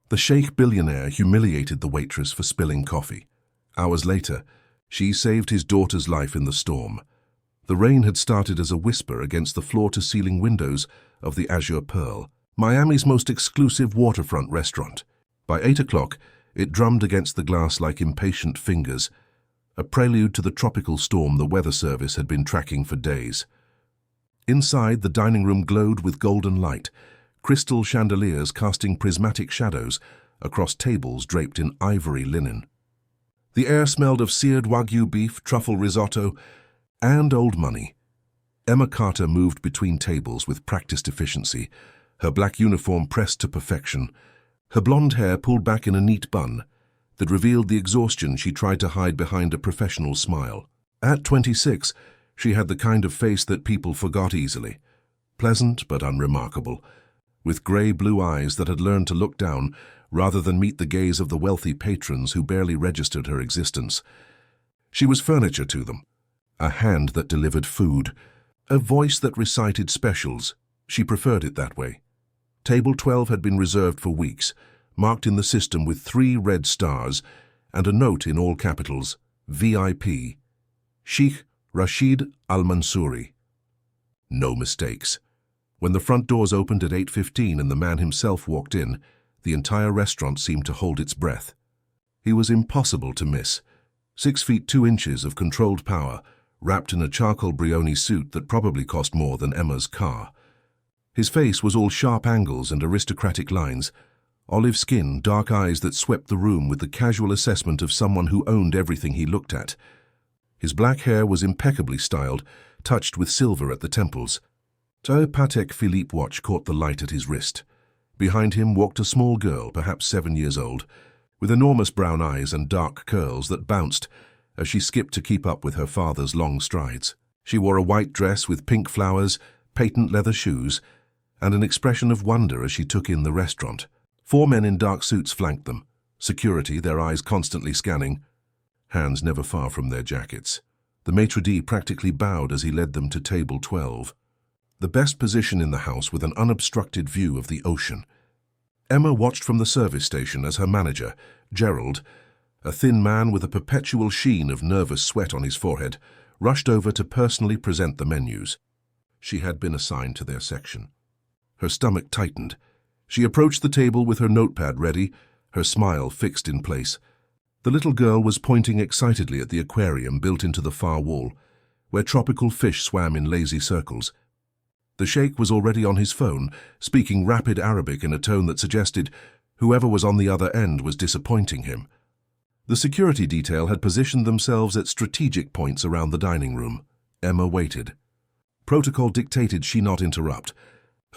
The Sheikh Billionaire humiliated the waitress for spilling coffee. Hours later, she saved his daughter's life in the storm. The rain had started as a whisper against the floor-to-ceiling windows of the Azure Pearl, Miami's most exclusive waterfront restaurant. By 8 o'clock, it drummed against the glass like impatient fingers, a prelude to the tropical storm the weather service had been tracking for days. Inside, the dining room glowed with golden light, crystal chandeliers casting prismatic shadows across tables draped in ivory linen. The air smelled of seared Wagyu beef, truffle risotto, and old money. Emma Carter moved between tables with practiced efficiency, her black uniform pressed to perfection, her blonde hair pulled back in a neat bun that revealed the exhaustion she tried to hide behind a professional smile. At 26, she had the kind of face that people forgot easily, pleasant but unremarkable, with grey-blue eyes that had learned to look down rather than meet the gaze of the wealthy patrons who barely registered her existence. She was furniture to them, a hand that delivered food, a voice that recited specials. She preferred it that way. Table 12 had been reserved for weeks, marked in the system with 3 red stars and a note in all capitals, VIP, Sheikh Rashid Al-Mansouri. No mistakes. When the front doors opened at 8:15 and the man himself walked in, the entire restaurant seemed to hold its breath. He was impossible to miss. 6 feet 2 inches of controlled power, wrapped in a charcoal Brioni suit that probably cost more than Emma's car. His face was all sharp angles and aristocratic lines, olive skin, dark eyes that swept the room with the casual assessment of someone who owned everything he looked at. His black hair was impeccably styled, touched with silver at the temples. A Patek Philippe watch caught the light at his wrist. Behind him walked a small girl, perhaps 7 years old, with enormous brown eyes and dark curls that bounced as she skipped to keep up with her father's long strides. She wore a white dress with pink flowers, patent leather shoes, and an expression of wonder as she took in the restaurant. 4 men in dark suits flanked them, security, their eyes constantly scanning, hands never far from their jackets. The maitre d' practically bowed as he led them to table 12. The best position in the house with an unobstructed view of the ocean. Emma watched from the service station as her manager, Gerald, a thin man with a perpetual sheen of nervous sweat on his forehead, rushed over to personally present the menus. She had been assigned to their section. Her stomach tightened. She approached the table with her notepad ready, her smile fixed in place. The little girl was pointing excitedly at the aquarium built into the far wall, where tropical fish swam in lazy circles. The sheikh was already on his phone, speaking rapid Arabic in a tone that suggested whoever was on the other end was disappointing him. The security detail had positioned themselves at strategic points around the dining room. Emma waited. Protocol dictated she not interrupt.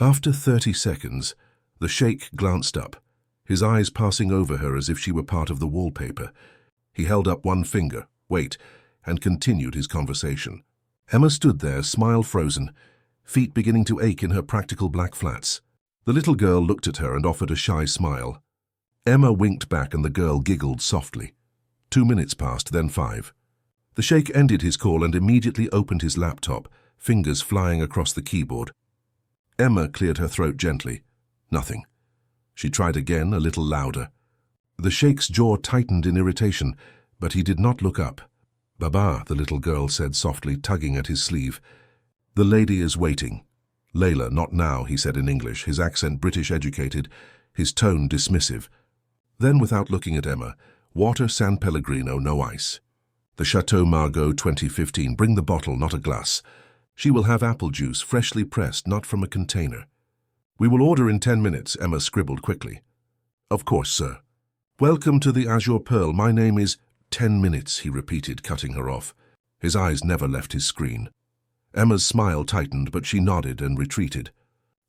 After 30 seconds, the sheikh glanced up, his eyes passing over her as if she were part of the wallpaper. He held up one finger, wait, and continued his conversation. Emma stood there, smile frozen, feet beginning to ache in her practical black flats. The little girl looked at her and offered a shy smile. Emma winked back and the girl giggled softly. 2 minutes passed, then 5. The sheikh ended his call and immediately opened his laptop, fingers flying across the keyboard. Emma cleared her throat gently. Nothing. She tried again, a little louder. The sheikh's jaw tightened in irritation, but he did not look up. "Baba," the little girl said softly, tugging at his sleeve. "The lady is waiting." "Layla, not now," he said in English, his accent British-educated, his tone dismissive. Then, without looking at Emma, "Water San Pellegrino, no ice. The Chateau Margaux 2015, bring the bottle, not a glass. She will have apple juice, freshly pressed, not from a container." "We will order in 10 minutes, Emma scribbled quickly. "Of course, sir." "Welcome to the Azure Pearl. My name is—" 10 minutes, he repeated, cutting her off. His eyes never left his screen. Emma's smile tightened, but she nodded and retreated.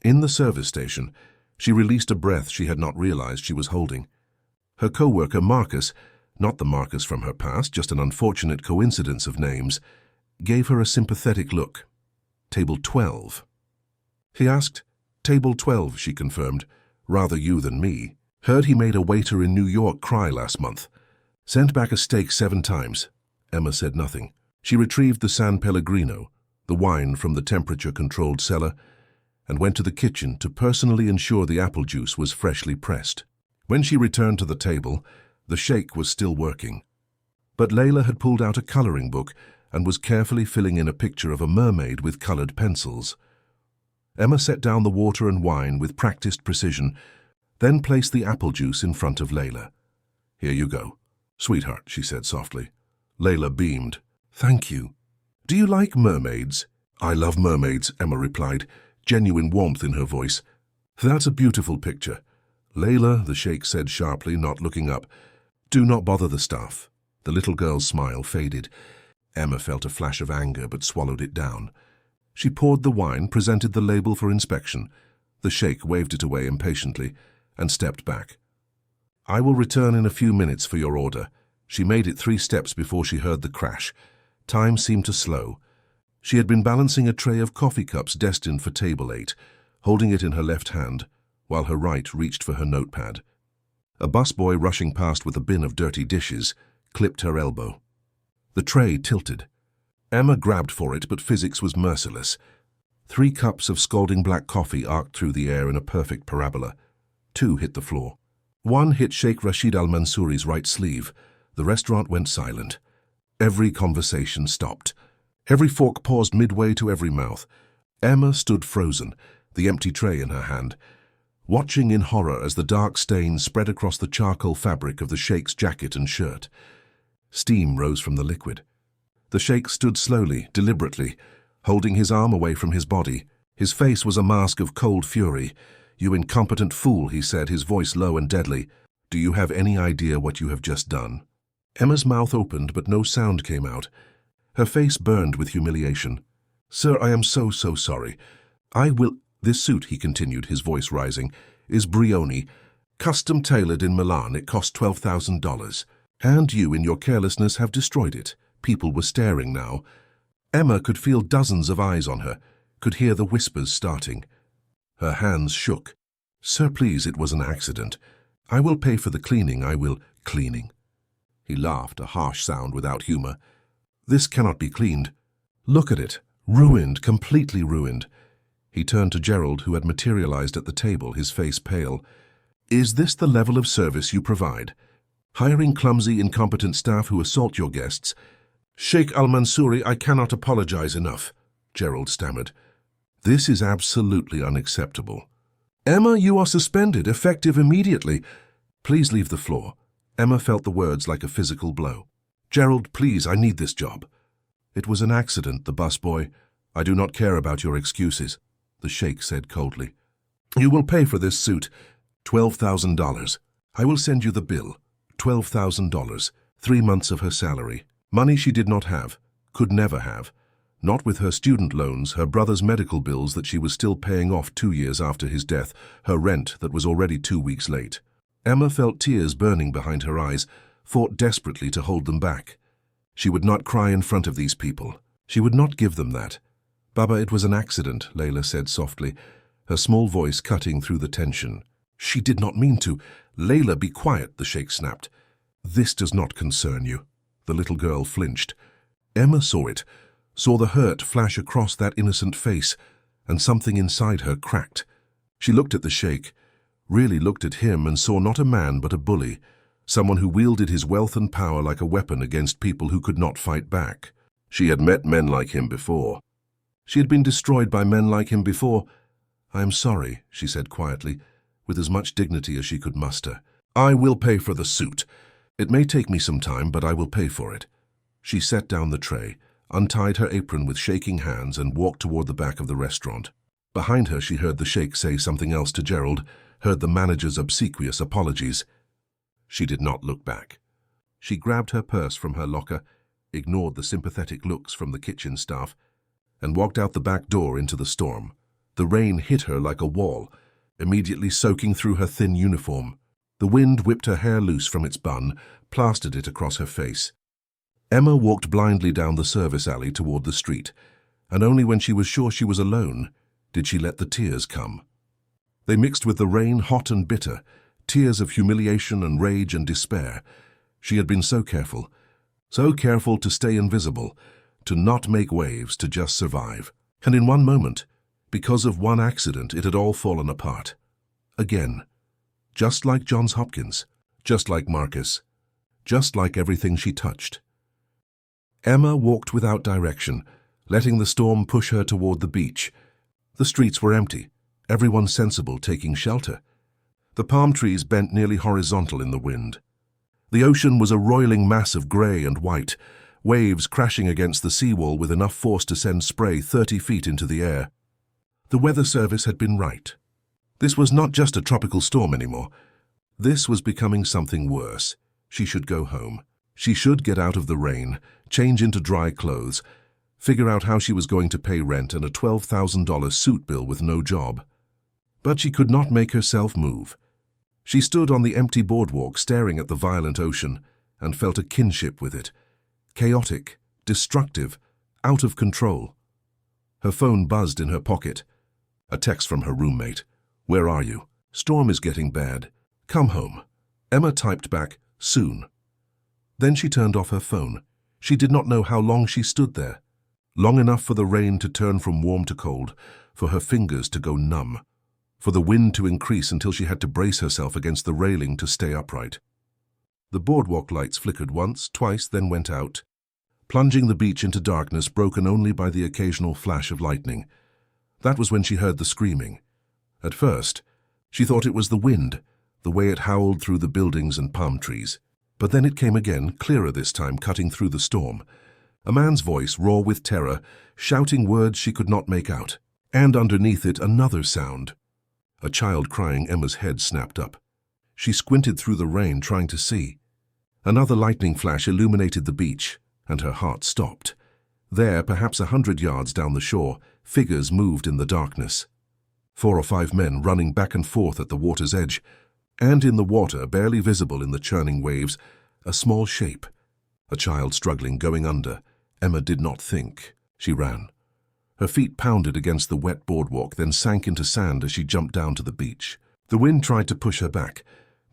In the service station, she released a breath she had not realized she was holding. Her co-worker, Marcus, not the Marcus from her past, just an unfortunate coincidence of names, gave her a sympathetic look. "Table 12. He asked. "Table 12, she confirmed. "Rather you than me. Heard he made a waiter in New York cry last month. Sent back a steak 7 times. Emma said nothing. She retrieved the San Pellegrino, the wine from the temperature-controlled cellar, and went to the kitchen to personally ensure the apple juice was freshly pressed. When she returned to the table, the sheikh was still working. But Layla had pulled out a coloring book and was carefully filling in a picture of a mermaid with colored pencils. Emma set down the water and wine with practiced precision, then placed the apple juice in front of Layla. "Here you go, sweetheart," she said softly. Layla beamed. "Thank you. Do you like mermaids?" "I love mermaids," Emma replied, genuine warmth in her voice. "That's a beautiful picture." "Layla," the sheikh said sharply, not looking up, "do not bother the staff." The little girl's smile faded. Emma felt a flash of anger but swallowed it down. She poured the wine, presented the label for inspection. The sheikh waved it away impatiently and stepped back. "I will return in a few minutes for your order." She made it 3 steps before she heard the crash. Time seemed to slow. She had been balancing a tray of coffee cups destined for table 8, holding it in her left hand, while her right reached for her notepad. A busboy rushing past with a bin of dirty dishes clipped her elbow. The tray tilted. Emma grabbed for it, but physics was merciless. 3 cups of scalding black coffee arced through the air in a perfect parabola. 2 hit the floor. 1 hit Sheikh Rashid Al-Mansouri's right sleeve. The restaurant went silent. Every conversation stopped. Every fork paused midway to every mouth. Emma stood frozen, the empty tray in her hand, watching in horror as the dark stains spread across the charcoal fabric of the sheikh's jacket and shirt. Steam rose from the liquid. The sheikh stood slowly, deliberately, holding his arm away from his body. His face was a mask of cold fury. "You incompetent fool," he said, his voice low and deadly. "Do you have any idea what you have just done?" Emma's mouth opened, but no sound came out. Her face burned with humiliation. "Sir, I am so sorry. I will—" "This suit," he continued, his voice rising, "is Brioni, custom-tailored in Milan. It cost $12,000. And you, in your carelessness, have destroyed it." People were staring now. Emma could feel dozens of eyes on her, could hear the whispers starting. Her hands shook. "Sir, please, it was an accident. I will pay for the cleaning. I will—" "Cleaning?" He laughed, a harsh sound without humor. "This cannot be cleaned. Look at it. Ruined, completely ruined." He turned to Gerald, who had materialized at the table, his face pale. "Is this the level of service you provide? Hiring clumsy, incompetent staff who assault your guests?" "Sheikh Al-Mansouri, I cannot apologize enough," Gerald stammered. "This is absolutely unacceptable." "Emma, you are suspended, effective immediately." "Please leave the floor." Emma felt the words like a physical blow. "Gerald, please, I need this job." "It was an accident, the busboy. I do not care about your excuses," the sheikh said coldly. "You will pay for this suit. $12,000. I will send you the bill. $12,000. 3 months of her salary. Money she did not have, could never have. Not with her student loans, her brother's medical bills that she was still paying off 2 years after his death, her rent that was already 2 weeks late. Emma felt tears burning behind her eyes, fought desperately to hold them back. She would not cry in front of these people. She would not give them that. "Baba, it was an accident," Layla said softly, her small voice cutting through the tension. "She did not mean to." "Layla, be quiet," the sheikh snapped. "This does not concern you." The little girl flinched. Emma saw it, saw the hurt flash across that innocent face, and something inside her cracked. She looked at the sheikh, really looked at him, and saw not a man but a bully, someone who wielded his wealth and power like a weapon against people who could not fight back. She had met men like him before. She had been destroyed by men like him before. "I am sorry," she said quietly, with as much dignity as she could muster. "I will pay for the suit. It may take me some time, but I will pay for it." She set down the tray, untied her apron with shaking hands, and walked toward the back of the restaurant. Behind her, she heard the sheikh say something else to Gerald, heard the manager's obsequious apologies. She did not look back. She grabbed her purse from her locker, ignored the sympathetic looks from the kitchen staff, and walked out the back door into the storm. The rain hit her like a wall, immediately soaking through her thin uniform. The wind whipped her hair loose from its bun, plastered it across her face. Emma walked blindly down the service alley toward the street, and only when she was sure she was alone did she let the tears come. They mixed with the rain, hot and bitter, tears of humiliation and rage and despair. She had been so careful to stay invisible, to not make waves, to just survive. And in one moment, because of one accident, it had all fallen apart. Again. just like Johns Hopkins, just like Marcus, just like everything she touched. Emma walked without direction, letting the storm push her toward the beach. The streets were empty, everyone sensible taking shelter. The palm trees bent nearly horizontal in the wind. The ocean was a roiling mass of grey and white, waves crashing against the seawall with enough force to send spray 30 feet into the air. The weather service had been right. This was not just a tropical storm anymore. This was becoming something worse. She should go home. She should get out of the rain, change into dry clothes, figure out how she was going to pay rent and a $12,000 suit bill with no job. But she could not make herself move. She stood on the empty boardwalk staring at the violent ocean and felt a kinship with it. Chaotic, destructive, out of control. Her phone buzzed in her pocket. A text from her roommate. "Where are you? Storm is getting bad. Come home." Emma typed back, "Soon." Then she turned off her phone. She did not know how long she stood there. Long enough for the rain to turn from warm to cold, for her fingers to go numb, for the wind to increase until she had to brace herself against the railing to stay upright. The boardwalk lights flickered once, twice, then went out, plunging the beach into darkness broken only by the occasional flash of lightning. That was when she heard the screaming. At first, she thought it was the wind, the way it howled through the buildings and palm trees. But then it came again, clearer this time, cutting through the storm. A man's voice, raw with terror, shouting words she could not make out. And underneath it, another sound. A child crying. Emma's head snapped up. She squinted through the rain, trying to see. Another lightning flash illuminated the beach, and her heart stopped. There, perhaps 100 yards down the shore, figures moved in the darkness. 4 or 5 men running back and forth at the water's edge, and in the water, barely visible in the churning waves, a small shape. A child struggling, going under. Emma did not think. She ran. Her feet pounded against the wet boardwalk, then sank into sand as she jumped down to the beach. The wind tried to push her back,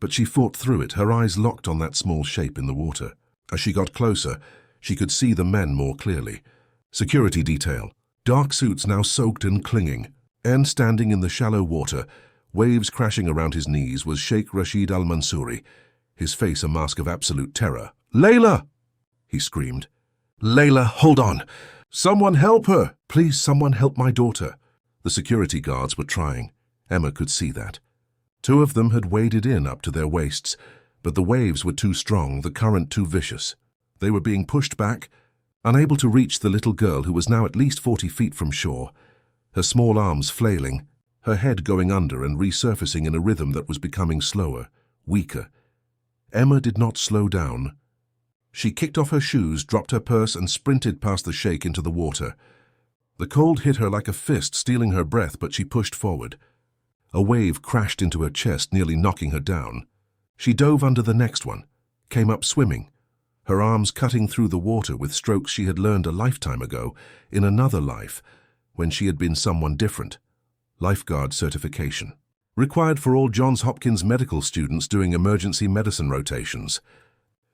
but she fought through it, her eyes locked on that small shape in the water. As she got closer, she could see the men more clearly. Security detail. Dark suits now soaked and clinging. And standing in the shallow water, waves crashing around his knees, was Sheikh Rashid Al-Mansouri, his face a mask of absolute terror. "Layla!" he screamed. "Layla, hold on! Someone help her! Please, someone help my daughter!" The security guards were trying. Emma could see that. 2 of them had waded in up to their waists, but the waves were too strong, the current too vicious. They were being pushed back, unable to reach the little girl who was now at least 40 feet from shore, her small arms flailing, her head going under and resurfacing in a rhythm that was becoming slower, weaker. Emma did not slow down. She kicked off her shoes, dropped her purse, and sprinted past the sheikh into the water. The cold hit her like a fist, stealing her breath, but she pushed forward. A wave crashed into her chest, nearly knocking her down. She dove under the next one, came up swimming, her arms cutting through the water with strokes she had learned a lifetime ago, in another life, when she had been someone different. Lifeguard certification. Required for all Johns Hopkins medical students doing emergency medicine rotations.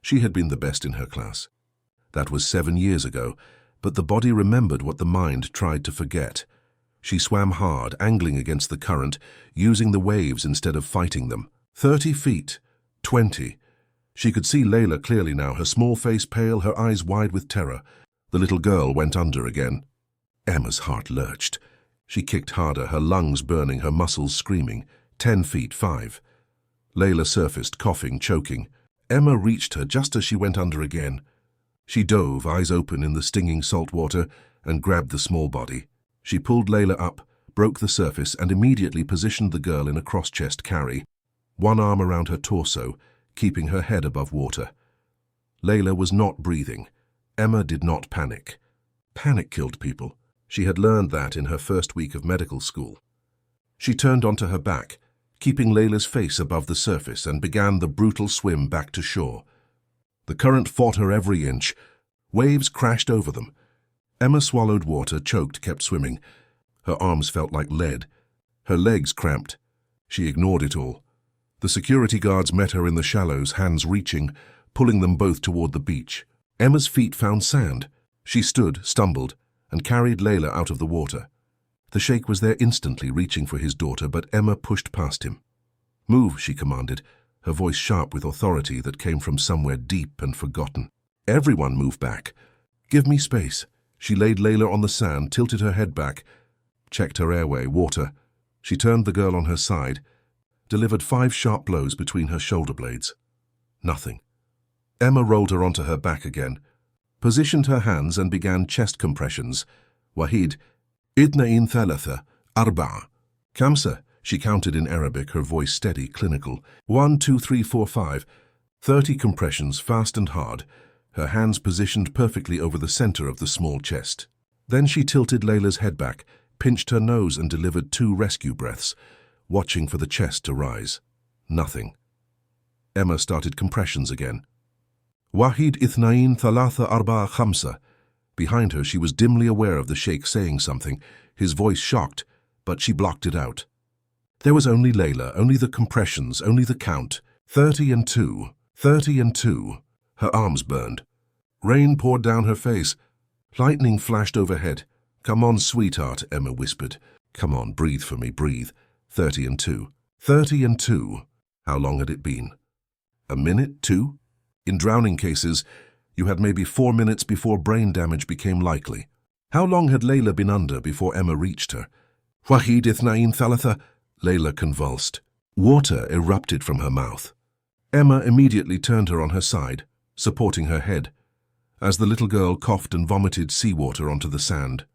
She had been the best in her class. That was 7 years ago, but the body remembered what the mind tried to forget. She swam hard, angling against the current, using the waves instead of fighting them. 30 feet. 20. She could see Layla clearly now, her small face pale, her eyes wide with terror. The little girl went under again. Emma's heart lurched. She kicked harder, her lungs burning, her muscles screaming. 10 feet. 5. Layla surfaced, coughing, choking. Emma reached her just as she went under again. She dove, eyes open in the stinging salt water, and grabbed the small body. She pulled Layla up, broke the surface, and immediately positioned the girl in a cross-chest carry, one arm around her torso, keeping her head above water. Layla was not breathing. Emma did not panic. Panic killed people. She had learned that in her first week of medical school. She turned onto her back, keeping Layla's face above the surface, and began the brutal swim back to shore. The current fought her every inch. Waves crashed over them. Emma swallowed water, choked, kept swimming. Her arms felt like lead. Her legs cramped. She ignored it all. The security guards met her in the shallows, hands reaching, pulling them both toward the beach. Emma's feet found sand. She stood, stumbled, and carried Layla out of the water. The sheikh was there instantly, reaching for his daughter, but Emma pushed past him. "Move," she commanded, her voice sharp with authority that came from somewhere deep and forgotten. Everyone moved back. "Give me space." She laid Layla on the sand, tilted her head back, checked her airway, water. She turned the girl on her side, delivered 5 sharp blows between her shoulder blades. Nothing. Emma rolled her onto her back again, positioned her hands and began chest compressions. "Wahid, idnain thalatha, arba'a, kamsa," she counted in Arabic, her voice steady, clinical. 1, 2, 3, 4, 5. 30 compressions, fast and hard, her hands positioned perfectly over the center of the small chest. Then she tilted Layla's head back, pinched her nose and delivered 2 rescue breaths, watching for the chest to rise. Nothing. Emma started compressions again. "Wahid ithnain thalatha arba'a khamsa." Behind her, she was dimly aware of the sheikh saying something, his voice shocked, but she blocked it out. There was only Layla, only the compressions, only the count. 30 and 2, 30 and 2. Her arms burned. Rain poured down her face. Lightning flashed overhead. "Come on, sweetheart," Emma whispered. "Come on, breathe for me, breathe." 30 and 2. 30 and 2. How long had it been? A minute? 2? In drowning cases, you had maybe 4 minutes before brain damage became likely. How long had Layla been under before Emma reached her? "Wahid ithnain thalatha." Layla convulsed. Water erupted from her mouth. Emma immediately turned her on her side, supporting her head, as the little girl coughed and vomited seawater onto the sand.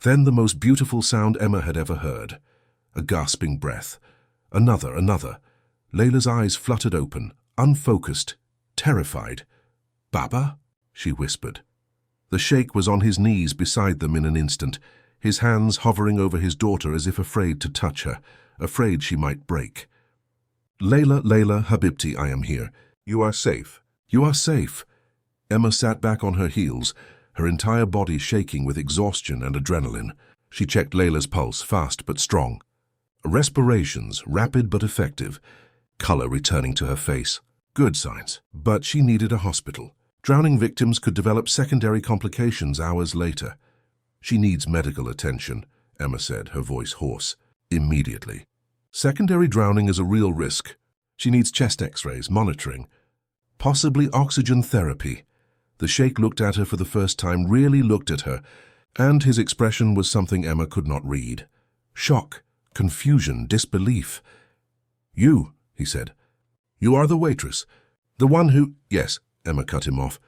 Then the most beautiful sound Emma had ever heard. A gasping breath. Another. Layla's eyes fluttered open, unfocused, terrified. "Baba?" she whispered. The sheikh was on his knees beside them in an instant, his hands hovering over his daughter as if afraid to touch her, afraid she might break. Layla, Habibti, I am here. You are safe. You are safe." Emma sat back on her heels, her entire body shaking with exhaustion and adrenaline. She checked Layla's pulse, fast but strong. Respirations, rapid but effective. Color returning to her face. Good signs. But she needed a hospital. Drowning victims could develop secondary complications hours later. "She needs medical attention," Emma said, her voice hoarse. "Immediately. Secondary drowning is a real risk. She needs chest x-rays, monitoring, possibly oxygen therapy." The sheikh looked at her for the first time, really looked at her, and his expression was something Emma could not read. Shock, confusion, disbelief. "You," he said. "You are the waitress. The one who—" "Yes," Emma cut him off.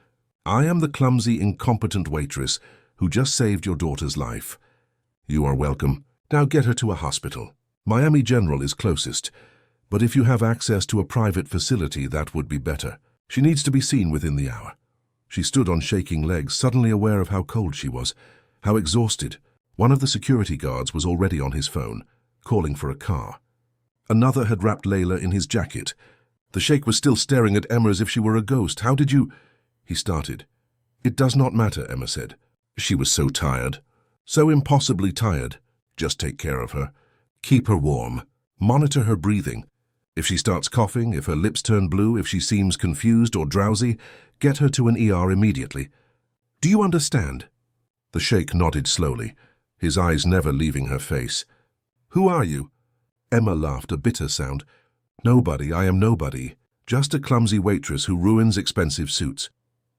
"I am the clumsy, incompetent waitress who just saved your daughter's life. You are welcome. Now get her to a hospital. Miami General is closest, but if you have access to a private facility, that would be better. She needs to be seen within the hour." She stood on shaking legs, suddenly aware of how cold she was, how exhausted. One of the security guards was already on his phone, calling for a car. Another had wrapped Layla in his jacket. The sheikh was still staring at Emma as if she were a ghost. "How did you—" he started. "It does not matter," Emma said. She was so tired, so impossibly tired. Just take care of her. Keep her warm. Monitor her breathing. If she starts coughing, if her lips turn blue, if she seems confused or drowsy, get her to an ER immediately. Do you understand?" The sheikh nodded slowly, his eyes never leaving her face. "Who are you?" Emma laughed, a bitter sound. "Nobody, I am nobody. Just a clumsy waitress who ruins expensive suits."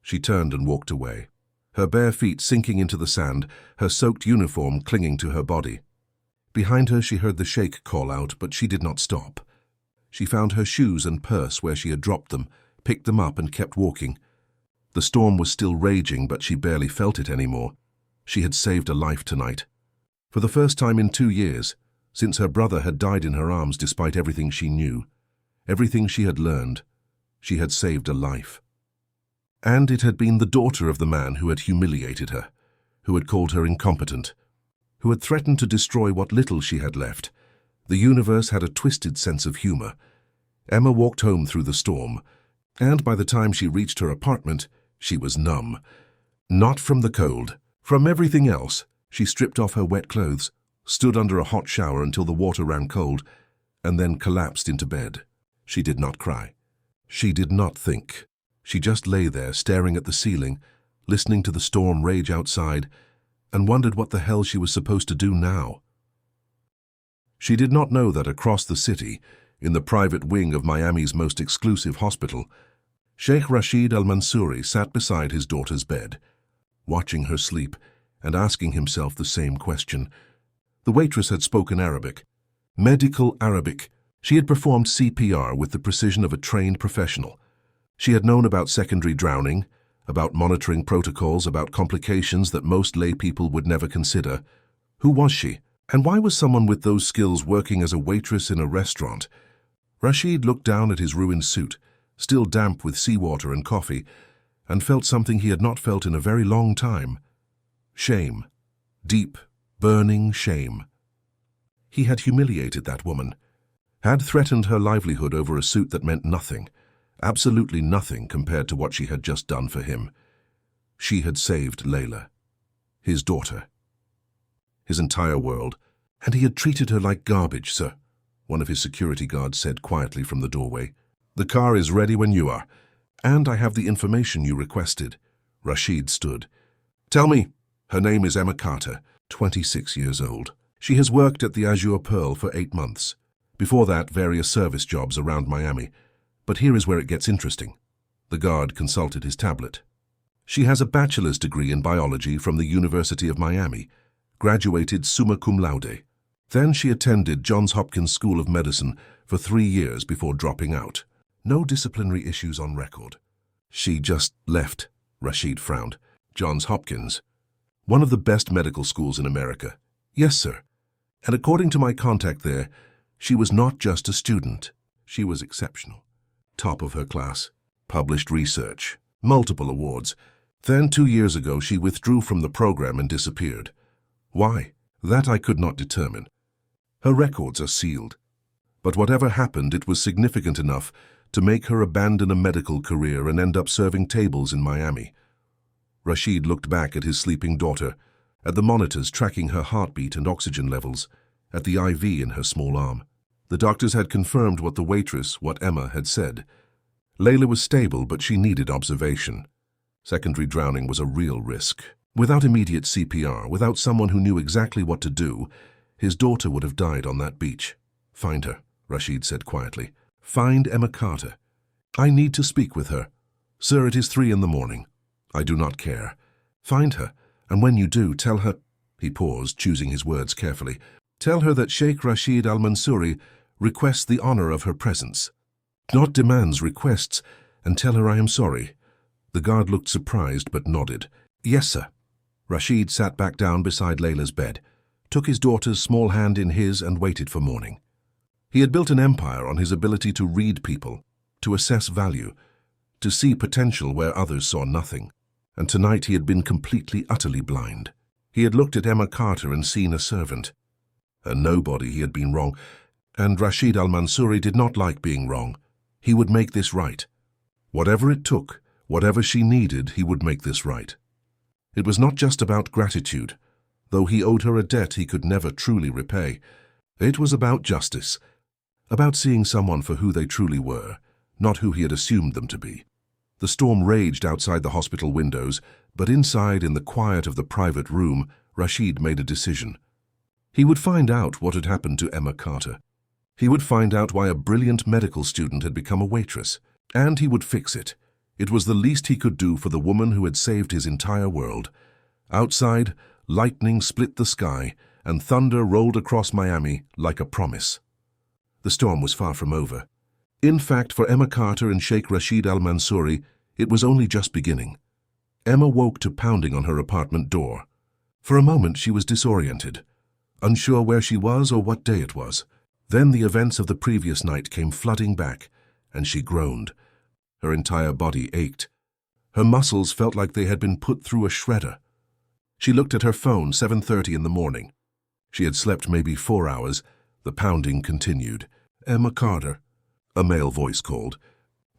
She turned and walked away, her bare feet sinking into the sand, her soaked uniform clinging to her body. Behind her she heard the sheikh call out, but she did not stop. She found her shoes and purse where she had dropped them, picked them up and kept walking. The storm was still raging, but she barely felt it anymore. She had saved a life tonight. For the first time in 2 years, since her brother had died in her arms despite everything she knew, everything she had learned, she had saved a life. And it had been the daughter of the man who had humiliated her, who had called her incompetent, who had threatened to destroy what little she had left. The universe had a twisted sense of humor. Emma walked home through the storm, and by the time she reached her apartment, she was numb. Not from the cold, from everything else. She stripped off her wet clothes, stood under a hot shower until the water ran cold, and then collapsed into bed. She did not cry. She did not think. She just lay there staring at the ceiling, listening to the storm rage outside, and wondered what the hell she was supposed to do now. She did not know that across the city, in the private wing of Miami's most exclusive hospital, Sheikh Rashid Al-Mansouri sat beside his daughter's bed, watching her sleep and asking himself the same question. The waitress had spoken Arabic, medical Arabic. She had performed CPR with the precision of a trained professional. She had known about secondary drowning, about monitoring protocols, about complications that most lay people would never consider. Who was she? And why was someone with those skills working as a waitress in a restaurant? Rashid looked down at his ruined suit, still damp with seawater and coffee, and felt something he had not felt in a very long time. Shame. Deep, burning shame. He had humiliated that woman, had threatened her livelihood over a suit that meant nothing, absolutely nothing compared to what she had just done for him. She had saved Layla, his daughter, his entire world, and he had treated her like garbage, sir, one of his security guards said quietly from the doorway. The car is ready when you are, and I have the information you requested. Rashid stood. Tell me. Her name is Emma Carter, 26 years old. She has worked at the Azure Pearl for 8 months. Before that, various service jobs around Miami. But here is where it gets interesting. The guard consulted his tablet. She has a bachelor's degree in biology from the University of Miami, graduated summa cum laude. Then she attended Johns Hopkins School of Medicine for 3 years before dropping out. No disciplinary issues on record. She just left, Rashid frowned. Johns Hopkins. One of the best medical schools in America. Yes, sir. And according to my contact there, she was not just a student. She was exceptional. Top of her class. Published research. Multiple awards. Then 2 years ago she withdrew from the program and disappeared. Why? That I could not determine. Her records are sealed. But whatever happened, it was significant enough to make her abandon a medical career and end up serving tables in Miami. Rashid looked back at his sleeping daughter, at the monitors tracking her heartbeat and oxygen levels, at the IV in her small arm. The doctors had confirmed what the waitress, what Emma, had said. Layla was stable, but she needed observation. Secondary drowning was a real risk. Without immediate CPR, without someone who knew exactly what to do, his daughter would have died on that beach. Find her, Rashid said quietly. Find Emma Carter. I need to speak with her. Sir, it is 3 a.m. I do not care. Find her, and when you do, tell her— He paused, choosing his words carefully. Tell her that Sheikh Rashid Al-Mansouri requests the honor of her presence. Not demands, requests, and tell her I am sorry. The guard looked surprised but nodded. Yes, sir. Rashid sat back down beside Layla's bed, took his daughter's small hand in his and waited for morning. He had built an empire on his ability to read people, to assess value, to see potential where others saw nothing. And tonight he had been completely, utterly blind. He had looked at Emma Carter and seen a servant. A nobody. He had been wrong, and Rashid Al-Mansouri did not like being wrong. He would make this right. Whatever it took, whatever she needed, he would make this right. It was not just about gratitude, though he owed her a debt he could never truly repay. It was about justice, about seeing someone for who they truly were, not who he had assumed them to be. The storm raged outside the hospital windows, but inside, in the quiet of the private room, Rashid made a decision. He would find out what had happened to Emma Carter. He would find out why a brilliant medical student had become a waitress, and he would fix it. It was the least he could do for the woman who had saved his entire world. Outside, lightning split the sky, and thunder rolled across Miami like a promise. The storm was far from over. In fact, for Emma Carter and Sheikh Rashid Al-Mansouri, it was only just beginning. Emma woke to pounding on her apartment door. For a moment she was disoriented, unsure where she was or what day it was. Then the events of the previous night came flooding back, and she groaned. Her entire body ached. Her muscles felt like they had been put through a shredder. She looked at her phone, 7:30 in the morning. She had slept maybe 4 hours. The pounding continued. Emma Carter. A male voice called.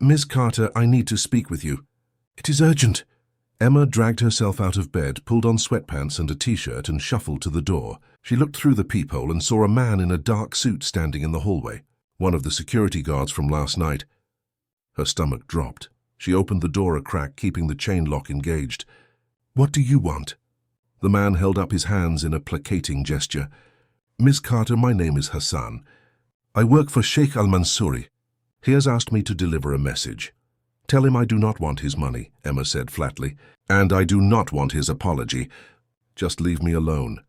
Miss Carter, I need to speak with you. It is urgent. Emma dragged herself out of bed, pulled on sweatpants and a t-shirt, and shuffled to the door. She looked through the peephole and saw a man in a dark suit standing in the hallway, one of the security guards from last night. Her stomach dropped. She opened the door a crack, keeping the chain lock engaged. What do you want? The man held up his hands in a placating gesture. Miss Carter, my name is Hassan. I work for Sheikh Al-Mansouri. He has asked me to deliver a message. Tell him I do not want his money, Emma said flatly, and I do not want his apology. Just leave me alone.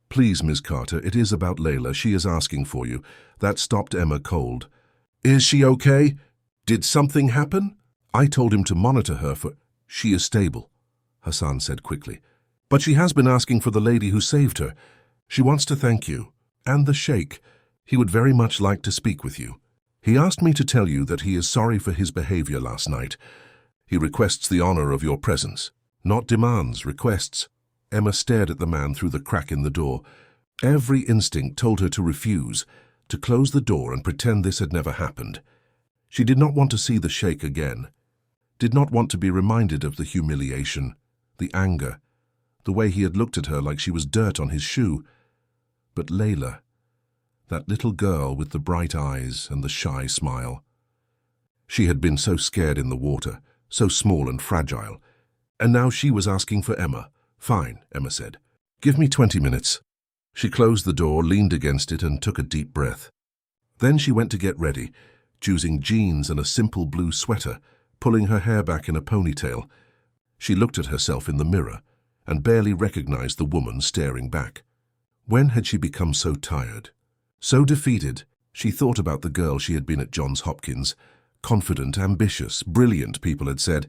Please, Ms. Carter, it is about Layla. She is asking for you. That stopped Emma cold. Is she okay? Did something happen? I told him to monitor her for... She is stable, Hassan said quickly. But she has been asking for the lady who saved her. She wants to thank you. And the Sheikh. He would very much like to speak with you. He asked me to tell you that he is sorry for his behavior last night. He requests the honor of your presence. Not demands, requests. Emma stared at the man through the crack in the door. Every instinct told her to refuse, to close the door and pretend this had never happened. She did not want to see the Sheikh again. Did not want to be reminded of the humiliation, the anger, the way he had looked at her like she was dirt on his shoe. But Layla, that little girl with the bright eyes and the shy smile. She had been so scared in the water, so small and fragile. And now she was asking for Emma. Fine, Emma said. Give me 20 minutes. She closed the door, leaned against it, and took a deep breath. Then she went to get ready, choosing jeans and a simple blue sweater, pulling her hair back in a ponytail. She looked at herself in the mirror and barely recognized the woman staring back. When had she become so tired? So defeated? She thought about the girl she had been at Johns Hopkins. Confident, ambitious, brilliant, people had said.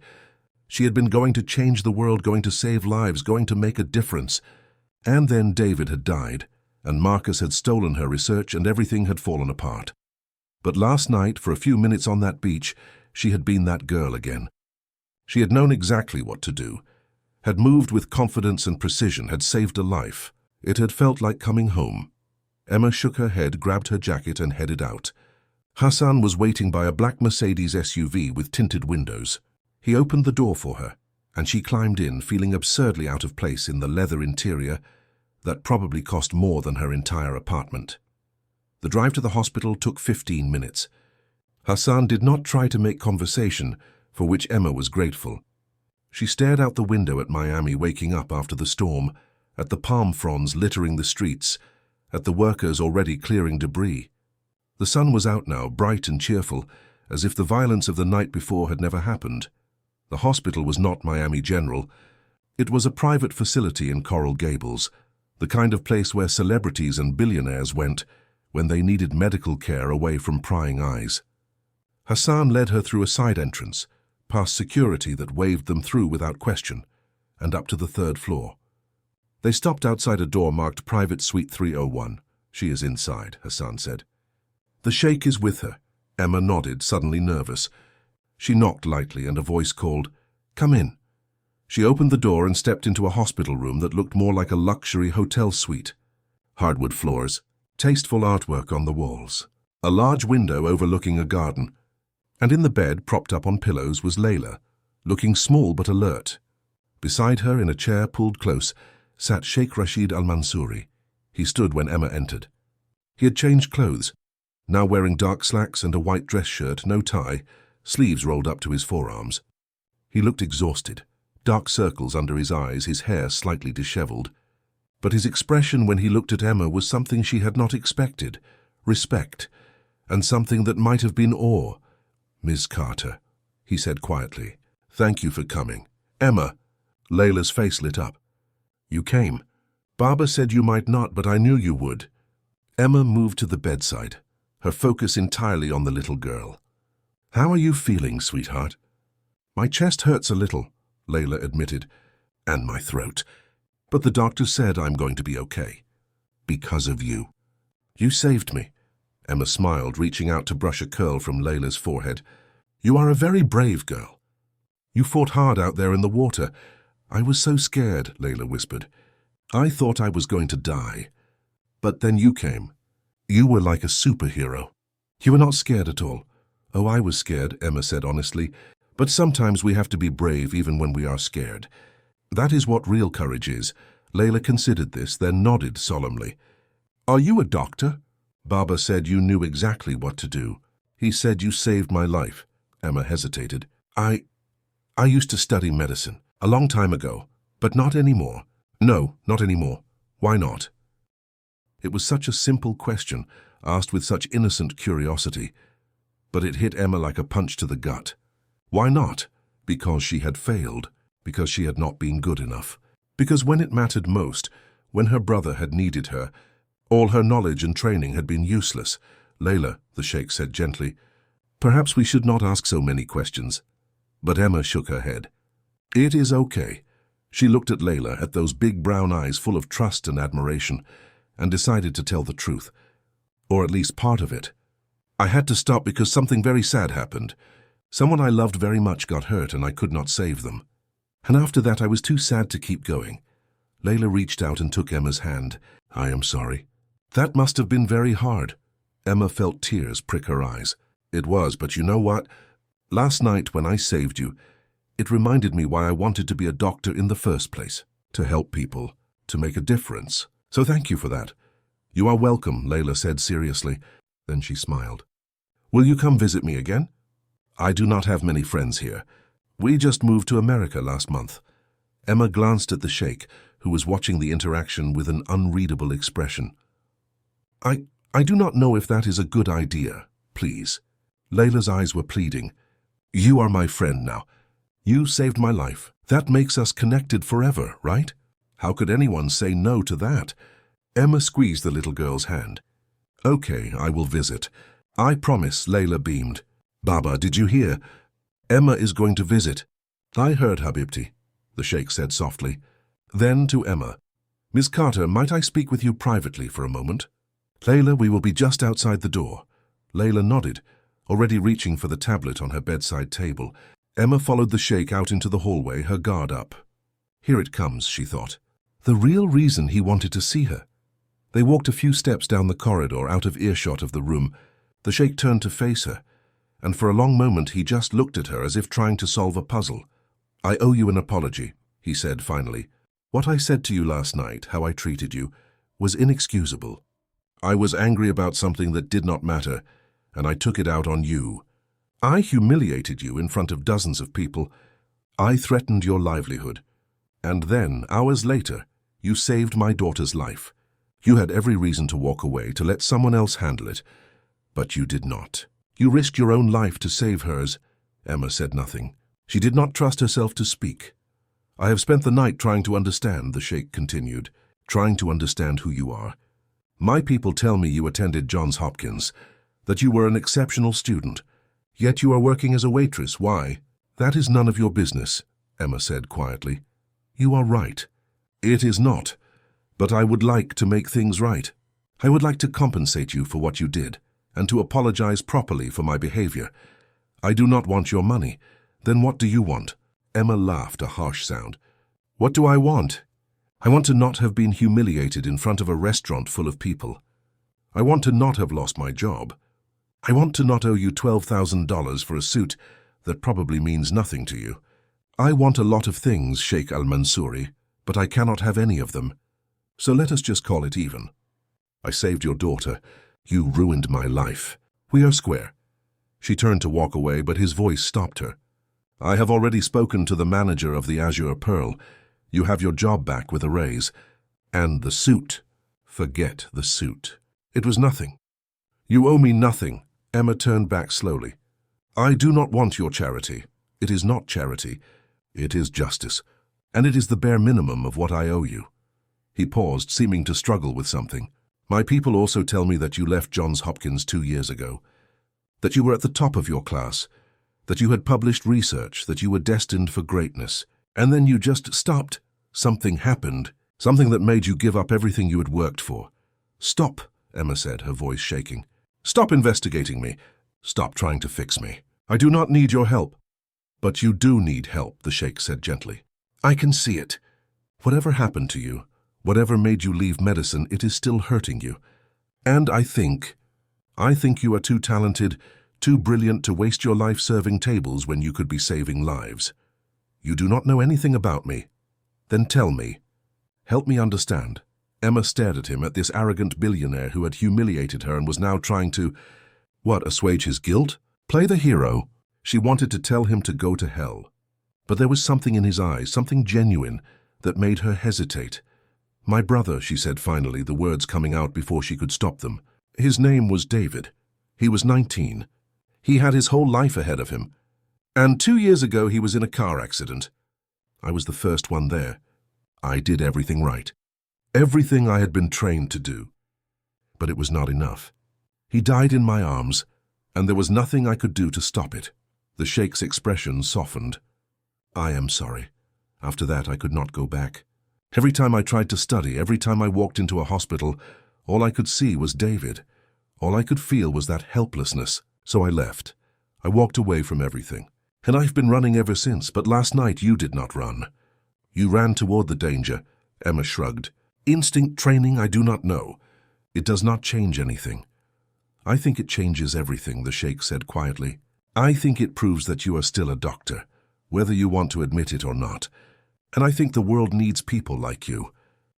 She had been going to change the world, going to save lives, going to make a difference. And then David had died, and Marcus had stolen her research, and everything had fallen apart. But last night, for a few minutes on that beach, she had been that girl again. She had known exactly what to do, had moved with confidence and precision, had saved a life. It had felt like coming home. Emma shook her head, grabbed her jacket, and headed out. Hassan was waiting by a black Mercedes SUV with tinted windows. He opened the door for her, and she climbed in, feeling absurdly out of place in the leather interior that probably cost more than her entire apartment. The drive to the hospital took 15 minutes. Hassan did not try to make conversation, for which Emma was grateful. She stared out the window at Miami waking up after the storm, at the palm fronds littering the streets, at the workers already clearing debris. The sun was out now, bright and cheerful, as if the violence of the night before had never happened. The hospital was not Miami General. It was a private facility in Coral Gables, the kind of place where celebrities and billionaires went when they needed medical care away from prying eyes. Hassan led her through a side entrance, past security that waved them through without question, and up to the third floor. They stopped outside a door marked Private Suite 301. She is inside, Hassan said. The Sheikh is with her. Emma nodded, suddenly nervous. She knocked lightly and a voice called, "Come in." She opened the door and stepped into a hospital room that looked more like a luxury hotel suite. Hardwood floors, tasteful artwork on the walls, a large window overlooking a garden. And in the bed, propped up on pillows, was Layla, looking small but alert. Beside her, in a chair pulled close, sat Sheikh Rashid Al-Mansouri. He stood when Emma entered. He had changed clothes, now wearing dark slacks and a white dress shirt, no tie, sleeves rolled up to his forearms. He looked exhausted, dark circles under his eyes, his hair slightly disheveled. But his expression when he looked at Emma was something she had not expected, respect, and something that might have been awe. "Ms. Carter," he said quietly, "thank you for coming." "Emma," Layla's face lit up. "You came. Baba said you might not, but I knew you would." Emma moved to the bedside, her focus entirely on the little girl. "How are you feeling, sweetheart?" "My chest hurts a little," Layla admitted, "and my throat. But the doctor said I'm going to be okay. Because of you. You saved me." Emma smiled, reaching out to brush a curl from Layla's forehead. "You are a very brave girl. You fought hard out there in the water." "I was so scared," Layla whispered. "I thought I was going to die. But then you came. You were like a superhero. You were not scared at all." "Oh, I was scared," Emma said honestly. "But sometimes we have to be brave even when we are scared. That is what real courage is." Layla considered this, then nodded solemnly. "Are you a doctor?" "Baba said you knew exactly what to do. He said you saved my life." Emma hesitated. I used to study medicine. A long time ago. But not anymore." "No, not anymore. Why not?" It was such a simple question, asked with such innocent curiosity. But it hit Emma like a punch to the gut. Why not? Because she had failed, because she had not been good enough. Because when it mattered most, when her brother had needed her, all her knowledge and training had been useless. Layla, the Sheikh said gently, perhaps we should not ask so many questions. But Emma shook her head. It is okay. She looked at Layla, at those big brown eyes full of trust and admiration, and decided to tell the truth. Or at least part of it. I had to stop because something very sad happened. Someone I loved very much got hurt and I could not save them. And after that I was too sad to keep going. Layla reached out and took Emma's hand. I am sorry. That must have been very hard. Emma felt tears prick her eyes. It was, but you know what? Last night when I saved you, it reminded me why I wanted to be a doctor in the first place. To help people, to make a difference. So thank you for that. You are welcome, Layla said seriously. Then she smiled. Will you come visit me again? I do not have many friends here. We just moved to America last month. Emma glanced at the Sheikh, who was watching the interaction with an unreadable expression. I do not know if that is a good idea, please. Layla's eyes were pleading. You are my friend now. You saved my life. That makes us connected forever, right? How could anyone say no to that? Emma squeezed the little girl's hand. Okay, I will visit. I promise, Layla beamed. Baba, did you hear? Emma is going to visit. I heard, Habibti, the Sheikh said softly. Then to Emma. Miss Carter, might I speak with you privately for a moment? Layla, we will be just outside the door. Layla nodded, already reaching for the tablet on her bedside table. Emma followed the Sheikh out into the hallway, her guard up. Here it comes, she thought. The real reason he wanted to see her. They walked a few steps down the corridor, out of earshot of the room. The Sheikh turned to face her, and for a long moment he just looked at her as if trying to solve a puzzle. I owe you an apology, he said finally. What I said to you last night, how I treated you, was inexcusable. I was angry about something that did not matter, and I took it out on you. I humiliated you in front of dozens of people. I threatened your livelihood. And then, hours later, you saved my daughter's life. You had every reason to walk away, to let someone else handle it. But you did not. You risked your own life to save hers. Emma said nothing. She did not trust herself to speak. I have spent the night trying to understand, the Sheikh continued, trying to understand who you are. My people tell me you attended Johns Hopkins, that you were an exceptional student. Yet you are working as a waitress. Why? That is none of your business, Emma said quietly. You are right. It is not. But I would like to make things right. I would like to compensate you for what you did, and to apologize properly for my behavior. I do not want your money. Then what do you want? Emma laughed, a harsh sound. What do I want? I want to not have been humiliated in front of a restaurant full of people. I want to not have lost my job. I want to not owe you $12,000 for a suit that probably means nothing to you. I want a lot of things, Sheikh Al-Mansouri, but I cannot have any of them. So let us just call it even. I saved your daughter. You ruined my life. We are square. She turned to walk away, but his voice stopped her. I have already spoken to the manager of the Azure Pearl. You have your job back with a raise. And the suit. Forget the suit. It was nothing. You owe me nothing. Emma turned back slowly. I do not want your charity. It is not charity. It is justice. And it is the bare minimum of what I owe you. He paused, seeming to struggle with something. My people also tell me that you left Johns Hopkins 2 years ago. That you were at the top of your class. That you had published research, that you were destined for greatness. And then you just stopped. Something happened. Something that made you give up everything you had worked for. Stop, Emma said, her voice shaking. Stop investigating me. Stop trying to fix me. I do not need your help. But you do need help, the Sheikh said gently. I can see it. Whatever happened to you, whatever made you leave medicine, it is still hurting you. And I think you are too talented, too brilliant to waste your life serving tables when you could be saving lives. You do not know anything about me. Then tell me. Help me understand. Emma stared at him, at this arrogant billionaire who had humiliated her and was now trying to, assuage his guilt? Play the hero. She wanted to tell him to go to hell. But there was something in his eyes, something genuine, that made her hesitate. My brother, she said finally, the words coming out before she could stop them. His name was David. He was 19. He had his whole life ahead of him. And 2 years ago he was in a car accident. I was the first one there. I did everything right. Everything I had been trained to do. But it was not enough. He died in my arms, and there was nothing I could do to stop it. The Sheikh's expression softened. I am sorry. After that I could not go back. Every time I tried to study, every time I walked into a hospital, all I could see was David. All I could feel was that helplessness. So I left. I walked away from everything. And I've been running ever since, but last night you did not run. You ran toward the danger. Emma shrugged. Instinct training, I do not know. It does not change anything. I think it changes everything, the Sheikh said quietly. I think it proves that you are still a doctor, whether you want to admit it or not. And I think the world needs people like you.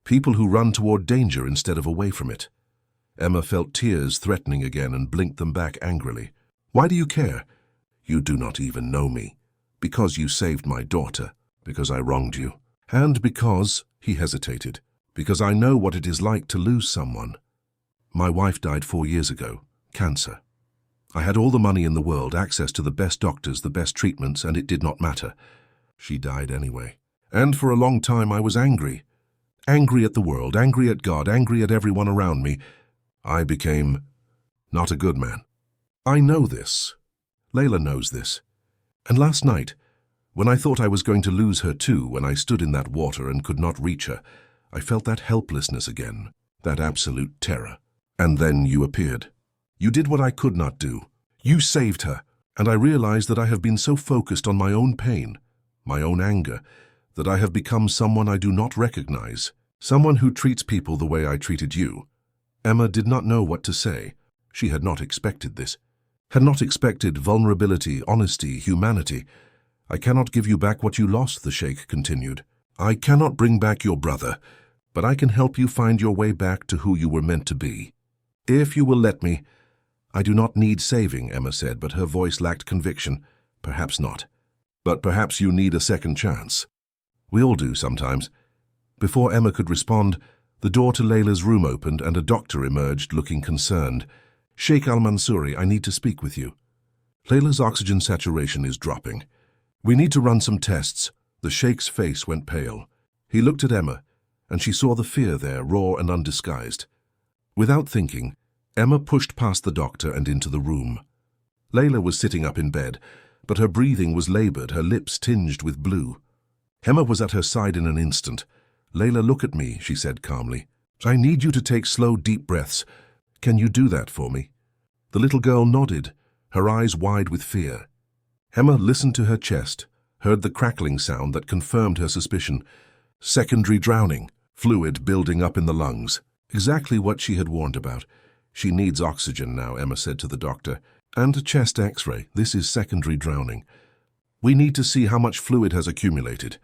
People who run toward danger instead of away from it. Emma felt tears threatening again and blinked them back angrily. Why do you care? You do not even know me. Because you saved my daughter. Because I wronged you. And because, he hesitated, because I know what it is like to lose someone. My wife died 4 years ago. Cancer. I had all the money in the world, access to the best doctors, the best treatments, and it did not matter. She died anyway. And for a long time I was angry. Angry at the world, angry at God, angry at everyone around me. I became not a good man. I know this. Layla knows this. And last night, when I thought I was going to lose her too, when I stood in that water and could not reach her, I felt that helplessness again, that absolute terror. And then you appeared. You did what I could not do. You saved her, and I realized that I have been so focused on my own pain, my own anger, that I have become someone I do not recognize, someone who treats people the way I treated you. Emma did not know what to say. She had not expected this. Had not expected vulnerability, honesty, humanity. I cannot give you back what you lost, the Sheikh continued. I cannot bring back your brother, but I can help you find your way back to who you were meant to be. If you will let me. I do not need saving, Emma said, but her voice lacked conviction. Perhaps not. But perhaps you need a second chance. We all do sometimes. Before Emma could respond, the door to Layla's room opened and a doctor emerged looking concerned. Sheikh Al-Mansouri, I need to speak with you. Layla's oxygen saturation is dropping. We need to run some tests. The Sheikh's face went pale. He looked at Emma, and she saw the fear there, raw and undisguised. Without thinking, Emma pushed past the doctor and into the room. Layla was sitting up in bed, but her breathing was labored, her lips tinged with blue. Emma was at her side in an instant. Layla, look at me, she said calmly. I need you to take slow, deep breaths. Can you do that for me? The little girl nodded, her eyes wide with fear. Emma listened to her chest, heard the crackling sound that confirmed her suspicion. Secondary drowning, fluid building up in the lungs. Exactly what she had warned about. She needs oxygen now, Emma said to the doctor. And a chest x-ray. This is secondary drowning. We need to see how much fluid has accumulated.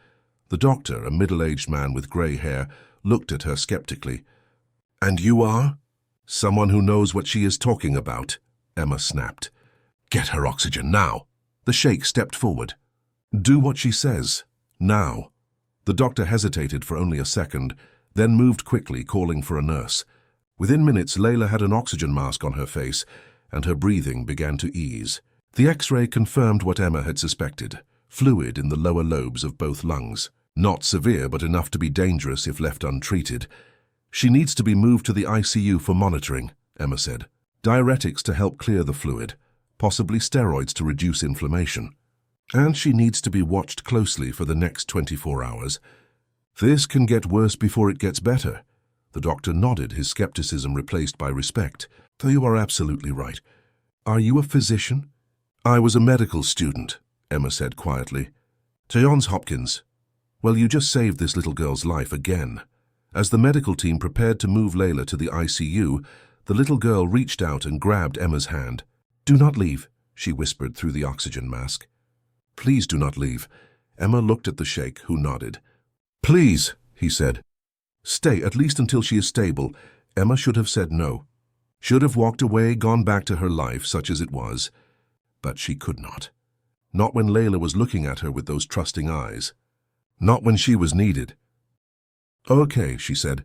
The doctor, a middle-aged man with grey hair, looked at her skeptically. And you are? Someone who knows what she is talking about, Emma snapped. Get her oxygen now. The Sheikh stepped forward. Do what she says. Now. The doctor hesitated for only a second, then moved quickly, calling for a nurse. Within minutes, Layla had an oxygen mask on her face, and her breathing began to ease. The X-ray confirmed what Emma had suspected. Fluid in the lower lobes of both lungs. Not severe, but enough to be dangerous if left untreated. She needs to be moved to the ICU for monitoring, Emma said. Diuretics to help clear the fluid, possibly steroids to reduce inflammation. And she needs to be watched closely for the next 24 hours. This can get worse before it gets better. The doctor nodded, his skepticism replaced by respect. So you are absolutely right. Are you a physician? I was a medical student, Emma said quietly. To Johns Hopkins. Well, you just saved this little girl's life again. As the medical team prepared to move Layla to the ICU, the little girl reached out and grabbed Emma's hand. Do not leave, she whispered through the oxygen mask. Please do not leave. Emma looked at the Sheikh, who nodded. Please, he said. Stay, at least until she is stable. Emma should have said no. Should have walked away, gone back to her life, such as it was. But she could not. Not when Layla was looking at her with those trusting eyes. Not when she was needed. Okay, she said.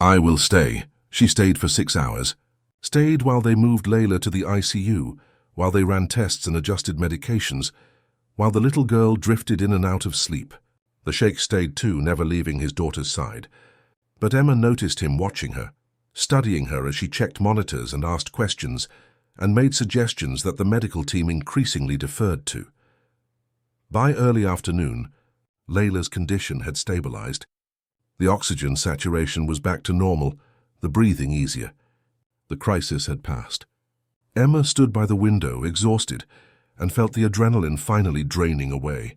I will stay. She stayed for 6 hours. Stayed while they moved Layla to the ICU, while they ran tests and adjusted medications, while the little girl drifted in and out of sleep. The Sheikh stayed too, never leaving his daughter's side. But Emma noticed him watching her, studying her as she checked monitors and asked questions, and made suggestions that the medical team increasingly deferred to. By early afternoon, Layla's condition had stabilized. The oxygen saturation was back to normal, the breathing easier. The crisis had passed. Emma stood by the window, exhausted, and felt the adrenaline finally draining away.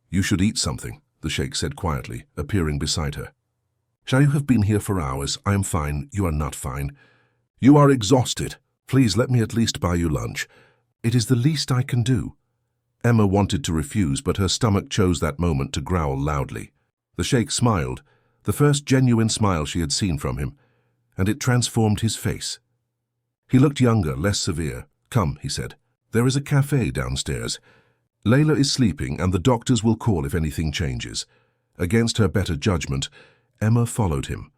"You should eat something," the Sheikh said quietly, appearing beside her. "Shall you have been here for hours? I am fine. You are not fine. You are exhausted. Please let me at least buy you lunch. It is the least I can do." Emma wanted to refuse, but her stomach chose that moment to growl loudly. The Sheikh smiled, the first genuine smile she had seen from him, and it transformed his face. He looked younger, less severe. "Come," he said. "There is a cafe downstairs. Layla is sleeping, and the doctors will call if anything changes." Against her better judgment, Emma followed him.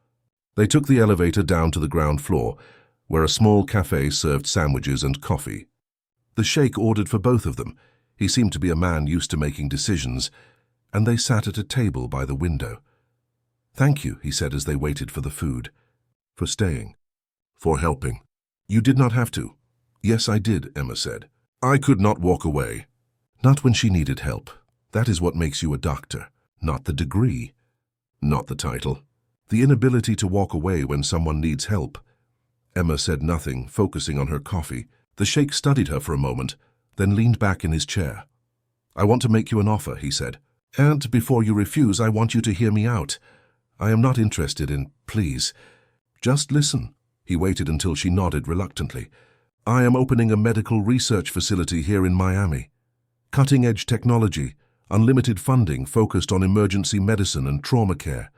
They took the elevator down to the ground floor, where a small cafe served sandwiches and coffee. The Sheikh ordered for both of them. He seemed to be a man used to making decisions, and they sat at a table by the window. "Thank you," he said as they waited for the food. "For staying. For helping." "You did not have to." "Yes, I did," Emma said. "I could not walk away." "Not when she needed help. That is what makes you a doctor. Not the degree. Not the title. The inability to walk away when someone needs help." Emma said nothing, focusing on her coffee. The Sheikh studied her for a moment, then leaned back in his chair. "I want to make you an offer," he said. "And before you refuse, I want you to hear me out. I am not interested in, please. Just listen." He waited until she nodded reluctantly. "I am opening a medical research facility here in Miami. Cutting-edge technology, unlimited funding focused on emergency medicine and trauma care.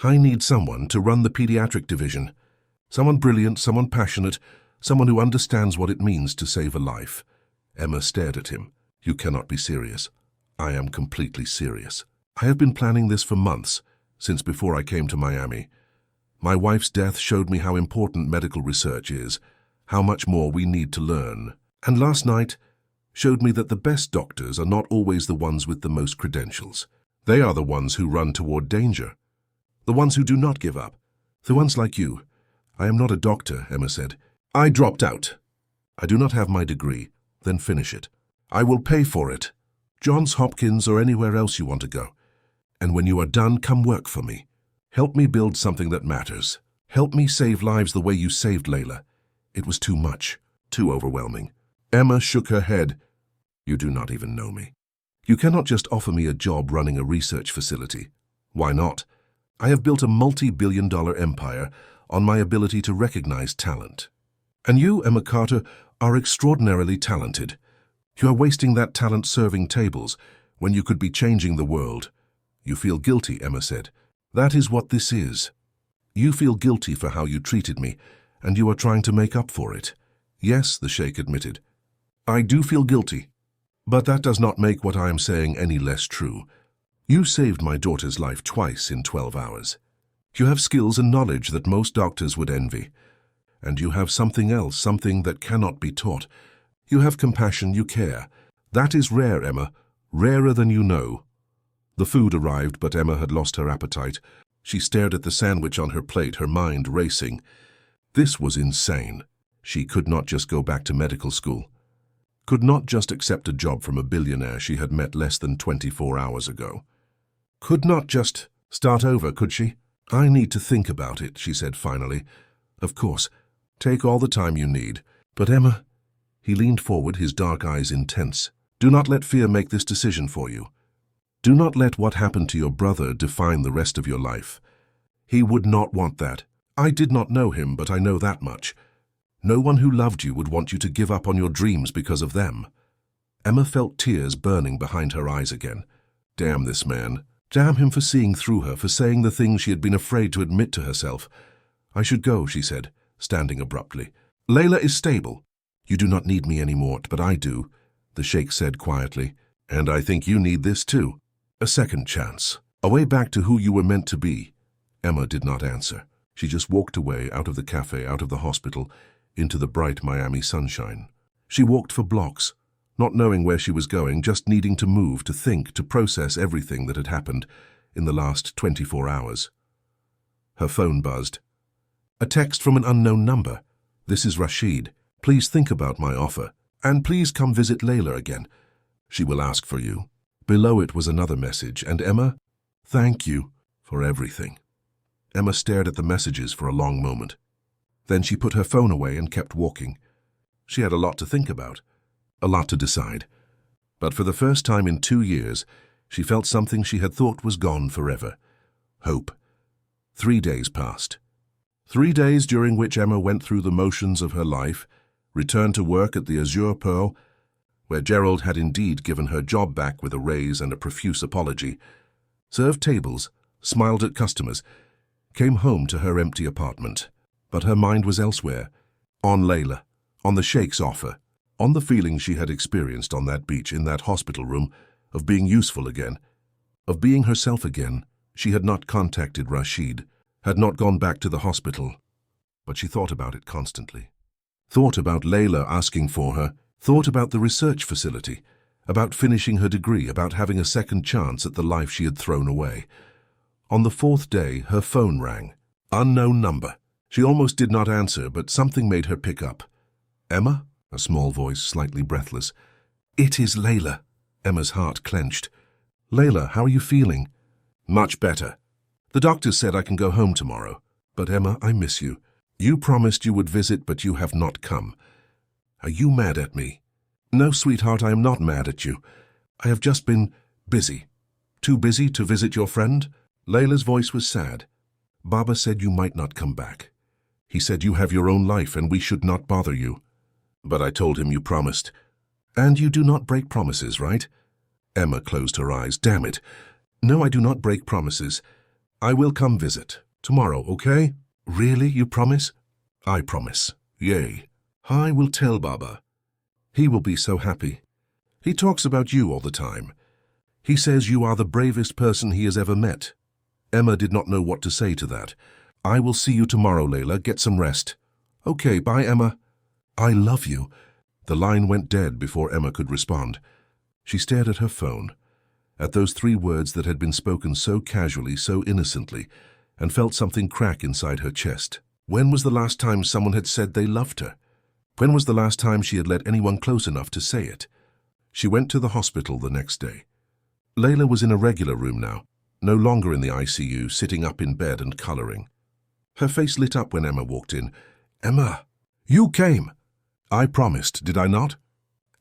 I need someone to run the pediatric division. Someone brilliant, someone passionate, someone who understands what it means to save a life." Emma stared at him. "You cannot be serious." "I am completely serious. I have been planning this for months, since before I came to Miami. My wife's death showed me how important medical research is, how much more we need to learn. And last night showed me that the best doctors are not always the ones with the most credentials. They are the ones who run toward danger, the ones who do not give up, the ones like you." "I am not a doctor," Emma said. "I dropped out." "I do not have my degree." "Then finish it." "I will pay for it. Johns Hopkins or anywhere else you want to go. And when you are done, come work for me. Help me build something that matters. Help me save lives the way you saved Layla." It was too much, too overwhelming. Emma shook her head. "You do not even know me. You cannot just offer me a job running a research facility." "Why not? I have built a multi-billion-dollar empire on my ability to recognize talent. And you, Emma Carter, are extraordinarily talented. You are wasting that talent serving tables when you could be changing the world." "You feel guilty," Emma said. "That is what this is. You feel guilty for how you treated me, and you are trying to make up for it." "Yes," the Sheikh admitted. "I do feel guilty. But that does not make what I am saying any less true. You saved my daughter's life twice in 12 hours. You have skills and knowledge that most doctors would envy. And you have something else, something that cannot be taught. You have compassion, you care. That is rare, Emma, rarer than you know." The food arrived, but Emma had lost her appetite. She stared at the sandwich on her plate, her mind racing. This was insane. She could not just go back to medical school. Could not just accept a job from a billionaire she had met less than 24 hours ago. Could not just start over, could she? "I need to think about it," she said finally. "Of course. Take all the time you need. But Emma..." He leaned forward, his dark eyes intense. "Do not let fear make this decision for you. Do not let what happened to your brother define the rest of your life. He would not want that. I did not know him, but I know that much. No one who loved you would want you to give up on your dreams because of them." Emma felt tears burning behind her eyes again. Damn this man. Damn him for seeing through her, for saying the things she had been afraid to admit to herself. "I should go," she said, standing abruptly. "Layla is stable. You do not need me anymore, but I do," the Sheikh said quietly. "And I think you need this too. A second chance. A way back to who you were meant to be." Emma did not answer. She just walked away, out of the cafe, out of the hospital, into the bright Miami sunshine. She walked for blocks, not knowing where she was going, just needing to move, to think, to process everything that had happened in the last 24 hours. Her phone buzzed. A text from an unknown number. "This is Rashid. Please think about my offer, and please come visit Layla again. She will ask for you." Below it was another message, and Emma, "Thank you for everything." Emma stared at the messages for a long moment. Then she put her phone away and kept walking. She had a lot to think about, a lot to decide. But for the first time in 2 years, she felt something she had thought was gone forever. Hope. 3 days passed. 3 days during which Emma went through the motions of her life, returned to work at the Azure Pearl, where Gerald had indeed given her job back with a raise and a profuse apology, served tables, smiled at customers, came home to her empty apartment. But her mind was elsewhere, on Layla, on the Sheikh's offer, on the feeling she had experienced on that beach, in that hospital room, of being useful again, of being herself again. She had not contacted Rashid, had not gone back to the hospital, but she thought about it constantly. Thought about Layla asking for her, thought about the research facility, about finishing her degree, about having a second chance at the life she had thrown away. On the 4th day, her phone rang. Unknown number. She almost did not answer, but something made her pick up. "Emma?" A small voice, slightly breathless. "It is Layla." Emma's heart clenched. "Layla, how are you feeling?" "Much better. The doctor said I can go home tomorrow. But Emma, I miss you. You promised you would visit, but you have not come. Are you mad at me?" "No, sweetheart, I am not mad at you. I have just been busy." "Too busy to visit your friend?" Layla's voice was sad. "Baba said you might not come back. He said you have your own life and we should not bother you." "But I told him you promised." "And you do not break promises, right?" Emma closed her eyes. "Damn it. No, I do not break promises. I will come visit. Tomorrow, okay?" "Really, you promise?" "I promise. Yay. I will tell Baba. He will be so happy. He talks about you all the time. He says you are the bravest person he has ever met." Emma did not know what to say to that. "I will see you tomorrow, Layla. Get some rest." "Okay, bye, Emma." "I love you." The line went dead before Emma could respond. She stared at her phone, at those 3 words that had been spoken so casually, so innocently, and felt something crack inside her chest. When was the last time someone had said they loved her? When was the last time she had let anyone close enough to say it? She went to the hospital the next day. Layla was in a regular room now, no longer in the ICU, sitting up in bed and coloring. Her face lit up when Emma walked in. "Emma, you came." "I promised, did I not?"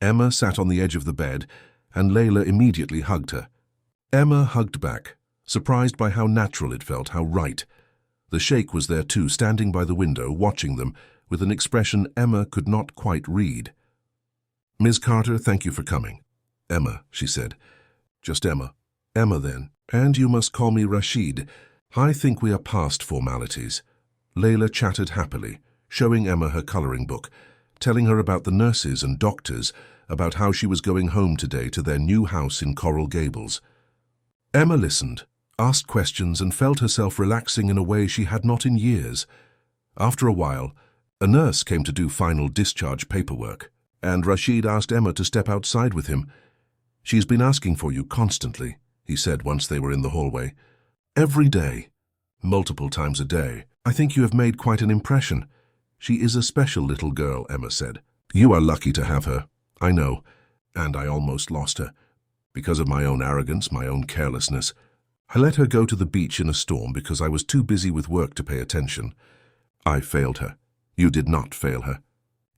Emma sat on the edge of the bed, and Layla immediately hugged her. Emma hugged back, surprised by how natural it felt, how right. The Sheikh was there too, standing by the window, watching them, with an expression Emma could not quite read. "Ms. Carter, thank you for coming." "Emma," she said. "Just Emma." "Emma, then. And you must call me Rashid. I think we are past formalities." Layla chattered happily, showing Emma her coloring book, telling her about the nurses and doctors, about how she was going home today to their new house in Coral Gables. Emma listened, asked questions, and felt herself relaxing in a way she had not in years. After a while, a nurse came to do final discharge paperwork, and Rashid asked Emma to step outside with him. "She's been asking for you constantly," he said once they were in the hallway. "Every day, multiple times a day. I think you have made quite an impression." "She is a special little girl," Emma said. "You are lucky to have her. I know, and I almost lost her. Because of my own arrogance, my own carelessness. I let her go to the beach in a storm because I was too busy with work to pay attention. I failed her. You did not fail her.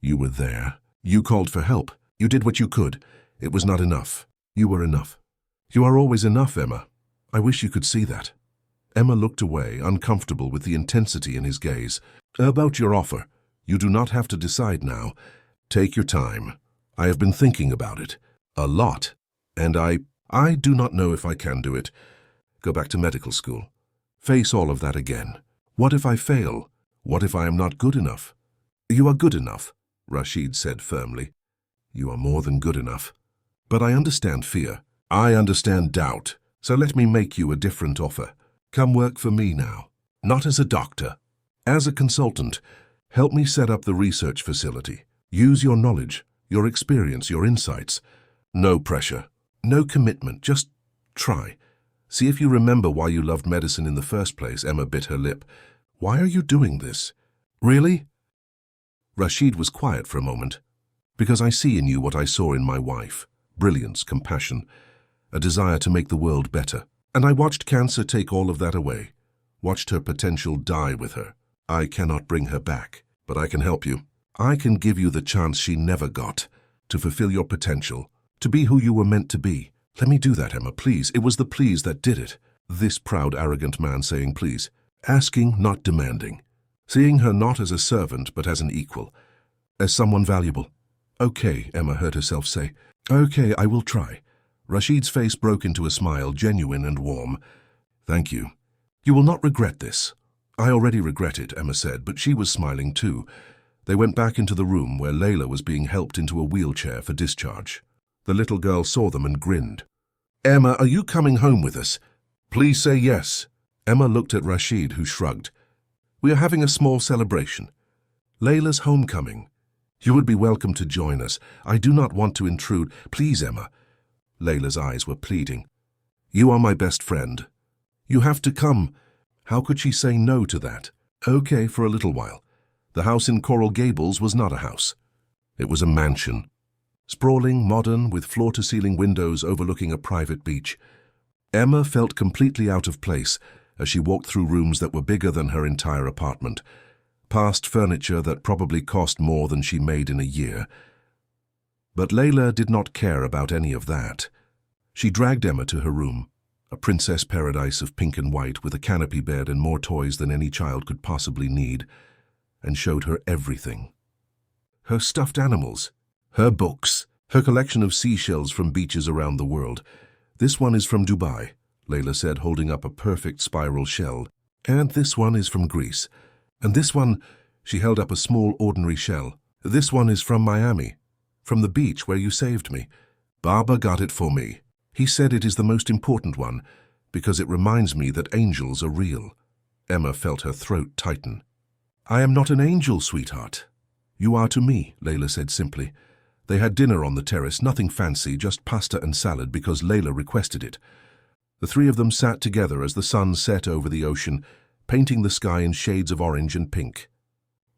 You were there. You called for help. You did what you could. It was not enough. You were enough. You are always enough, Emma. I wish you could see that." Emma looked away, uncomfortable with the intensity in his gaze. "About your offer, you do not have to decide now. Take your time. I have been thinking about it. A lot. And I do not know if I can do it. Go back to medical school. Face all of that again. What if I fail? What if I am not good enough?" "You are good enough," Rashid said firmly. "You are more than good enough. But I understand fear. I understand doubt. So let me make you a different offer. Come work for me now. Not as a doctor. As a consultant. Help me set up the research facility. Use your knowledge, your experience, your insights. No pressure, no commitment, just try. See if you remember why you loved medicine in the first place." Emma bit her lip. "Why are you doing this? Really?" Rashid was quiet for a moment. "Because I see in you what I saw in my wife. Brilliance, compassion, a desire to make the world better. And I watched cancer take all of that away. Watched her potential die with her. I cannot bring her back, but I can help you. I can give you the chance she never got, to fulfill your potential, to be who you were meant to be. Let me do that, Emma, please." It was the please that did it. This proud, arrogant man saying please. Asking, not demanding. Seeing her not as a servant, but as an equal. As someone valuable. "Okay," Emma heard herself say. "Okay, I will try." Rashid's face broke into a smile, genuine and warm. "Thank you. You will not regret this." "I already regret it," Emma said, but she was smiling too. They went back into the room where Layla was being helped into a wheelchair for discharge. The little girl saw them and grinned. "Emma, are you coming home with us? Please say yes." Emma looked at Rashid, who shrugged. "We are having a small celebration. Layla's homecoming. You would be welcome to join us. I do not want to intrude. Please, Emma." Layla's eyes were pleading. "You are my best friend. You have to come." How could she say no to that? Okay, for a little while. The house in Coral Gables was not a house. It was a mansion. Sprawling, modern, with floor-to-ceiling windows overlooking a private beach. Emma felt completely out of place as she walked through rooms that were bigger than her entire apartment, past furniture that probably cost more than she made in a year. But Layla did not care about any of that. She dragged Emma to her room, a princess paradise of pink and white with a canopy bed and more toys than any child could possibly need, and showed her everything. Her stuffed animals, her books, her collection of seashells from beaches around the world. "This one is from Dubai," Layla said, holding up a perfect spiral shell. "And this one is from Greece. And this one," she held up a small ordinary shell. "This one is from Miami, from the beach where you saved me. Baba got it for me. He said it is the most important one because it reminds me that angels are real." Emma felt her throat tighten. "I am not an angel, sweetheart." "You are to me," Layla said simply. They had dinner on the terrace, nothing fancy, just pasta and salad because Layla requested it. The three of them sat together as the sun set over the ocean, painting the sky in shades of orange and pink.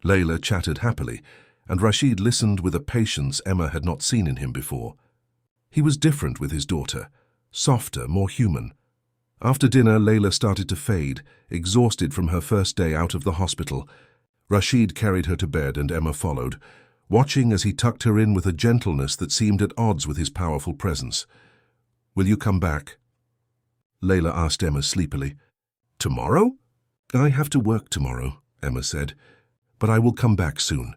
Layla chatted happily, and Rashid listened with a patience Emma had not seen in him before. He was different with his daughter, softer, more human. After dinner, Layla started to fade, exhausted from her first day out of the hospital. Rashid carried her to bed and Emma followed, watching as he tucked her in with a gentleness that seemed at odds with his powerful presence. "Will you come back?" Layla asked Emma sleepily. "Tomorrow?" "I have to work tomorrow," Emma said, "but I will come back soon.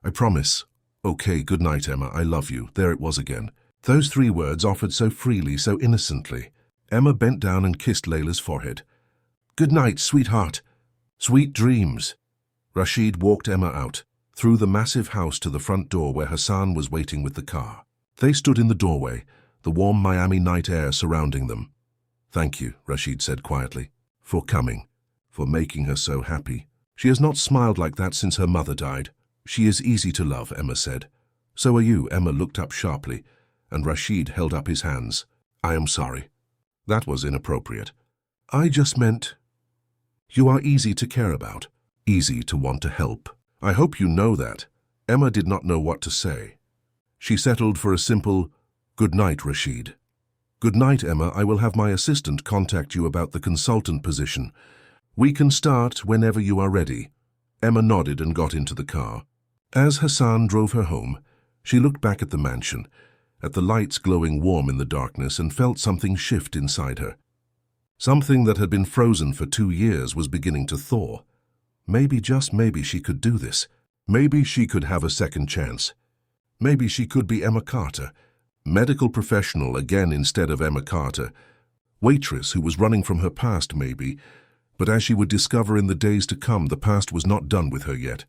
I promise." "Okay, good night, Emma. I love you." There it was again. Those three words offered so freely, so innocently. Emma bent down and kissed Layla's forehead. "Good night, sweetheart. Sweet dreams." Rashid walked Emma out, through the massive house to the front door where Hassan was waiting with the car. They stood in the doorway, the warm Miami night air surrounding them. "Thank you," Rashid said quietly, "for coming, for making her so happy. She has not smiled like that since her mother died." "She is easy to love," Emma said. "So are you." Emma looked up sharply, and Rashid held up his hands. "I am sorry. That was inappropriate. I just meant you are easy to care about, easy to want to help. I hope you know that." Emma did not know what to say. She settled for a simple, "Good night, Rashid." "Good night, Emma. I will have my assistant contact you about the consultant position. We can start whenever you are ready." Emma nodded and got into the car. As Hassan drove her home, she looked back at the mansion, at the lights glowing warm in the darkness, and felt something shift inside her. Something that had been frozen for 2 years was beginning to thaw. Maybe, just maybe, she could do this. Maybe she could have a second chance. Maybe she could be Emma Carter, medical professional again instead of Emma Carter, waitress who was running from her past maybe, but as she would discover in the days to come, the past was not done with her yet.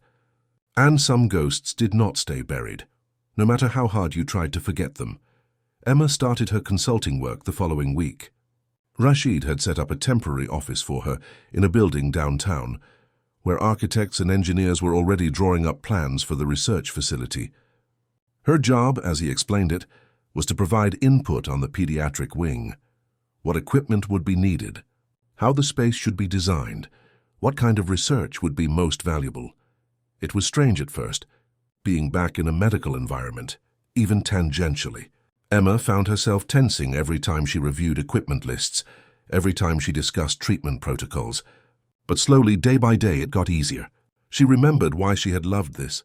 And some ghosts did not stay buried, no matter how hard you tried to forget them. Emma started her consulting work the following week. Rashid had set up a temporary office for her in a building downtown, where architects and engineers were already drawing up plans for the research facility. Her job, as he explained it, was to provide input on the pediatric wing. What equipment would be needed, how the space should be designed, what kind of research would be most valuable. It was strange at first, being back in a medical environment, even tangentially. Emma found herself tensing every time she reviewed equipment lists, every time she discussed treatment protocols. But slowly, day by day, it got easier. She remembered why she had loved this.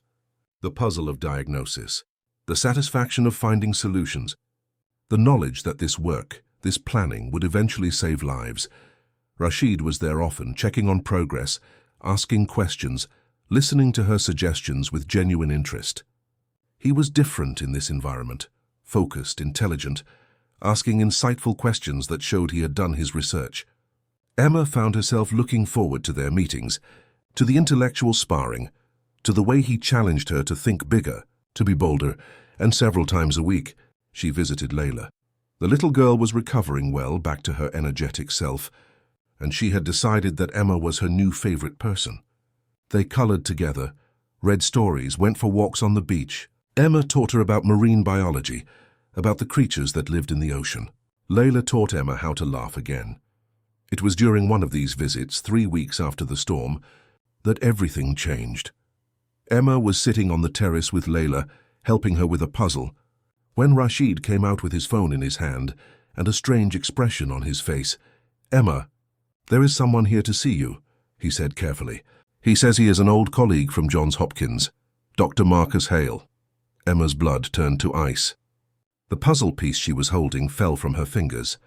The puzzle of diagnosis, the satisfaction of finding solutions, the knowledge that this work, this planning, would eventually save lives. Rashid was there often, checking on progress, asking questions, listening to her suggestions with genuine interest. He was different in this environment, focused, intelligent, asking insightful questions that showed he had done his research. Emma found herself looking forward to their meetings, to the intellectual sparring, to the way he challenged her to think bigger, to be bolder, and several times a week, she visited Layla. The little girl was recovering well back to her energetic self, and she had decided that Emma was her new favorite person. They colored together, read stories, went for walks on the beach. Emma taught her about marine biology, about the creatures that lived in the ocean. Layla taught Emma how to laugh again. It was during one of these visits, 3 weeks after the storm, that everything changed. Emma was sitting on the terrace with Layla, helping her with a puzzle, when Rashid came out with his phone in his hand and a strange expression on his face. "Emma, there is someone here to see you," he said carefully. "He says he is an old colleague from Johns Hopkins, Dr. Marcus Hale." Emma's blood turned to ice. The puzzle piece she was holding fell from her fingers.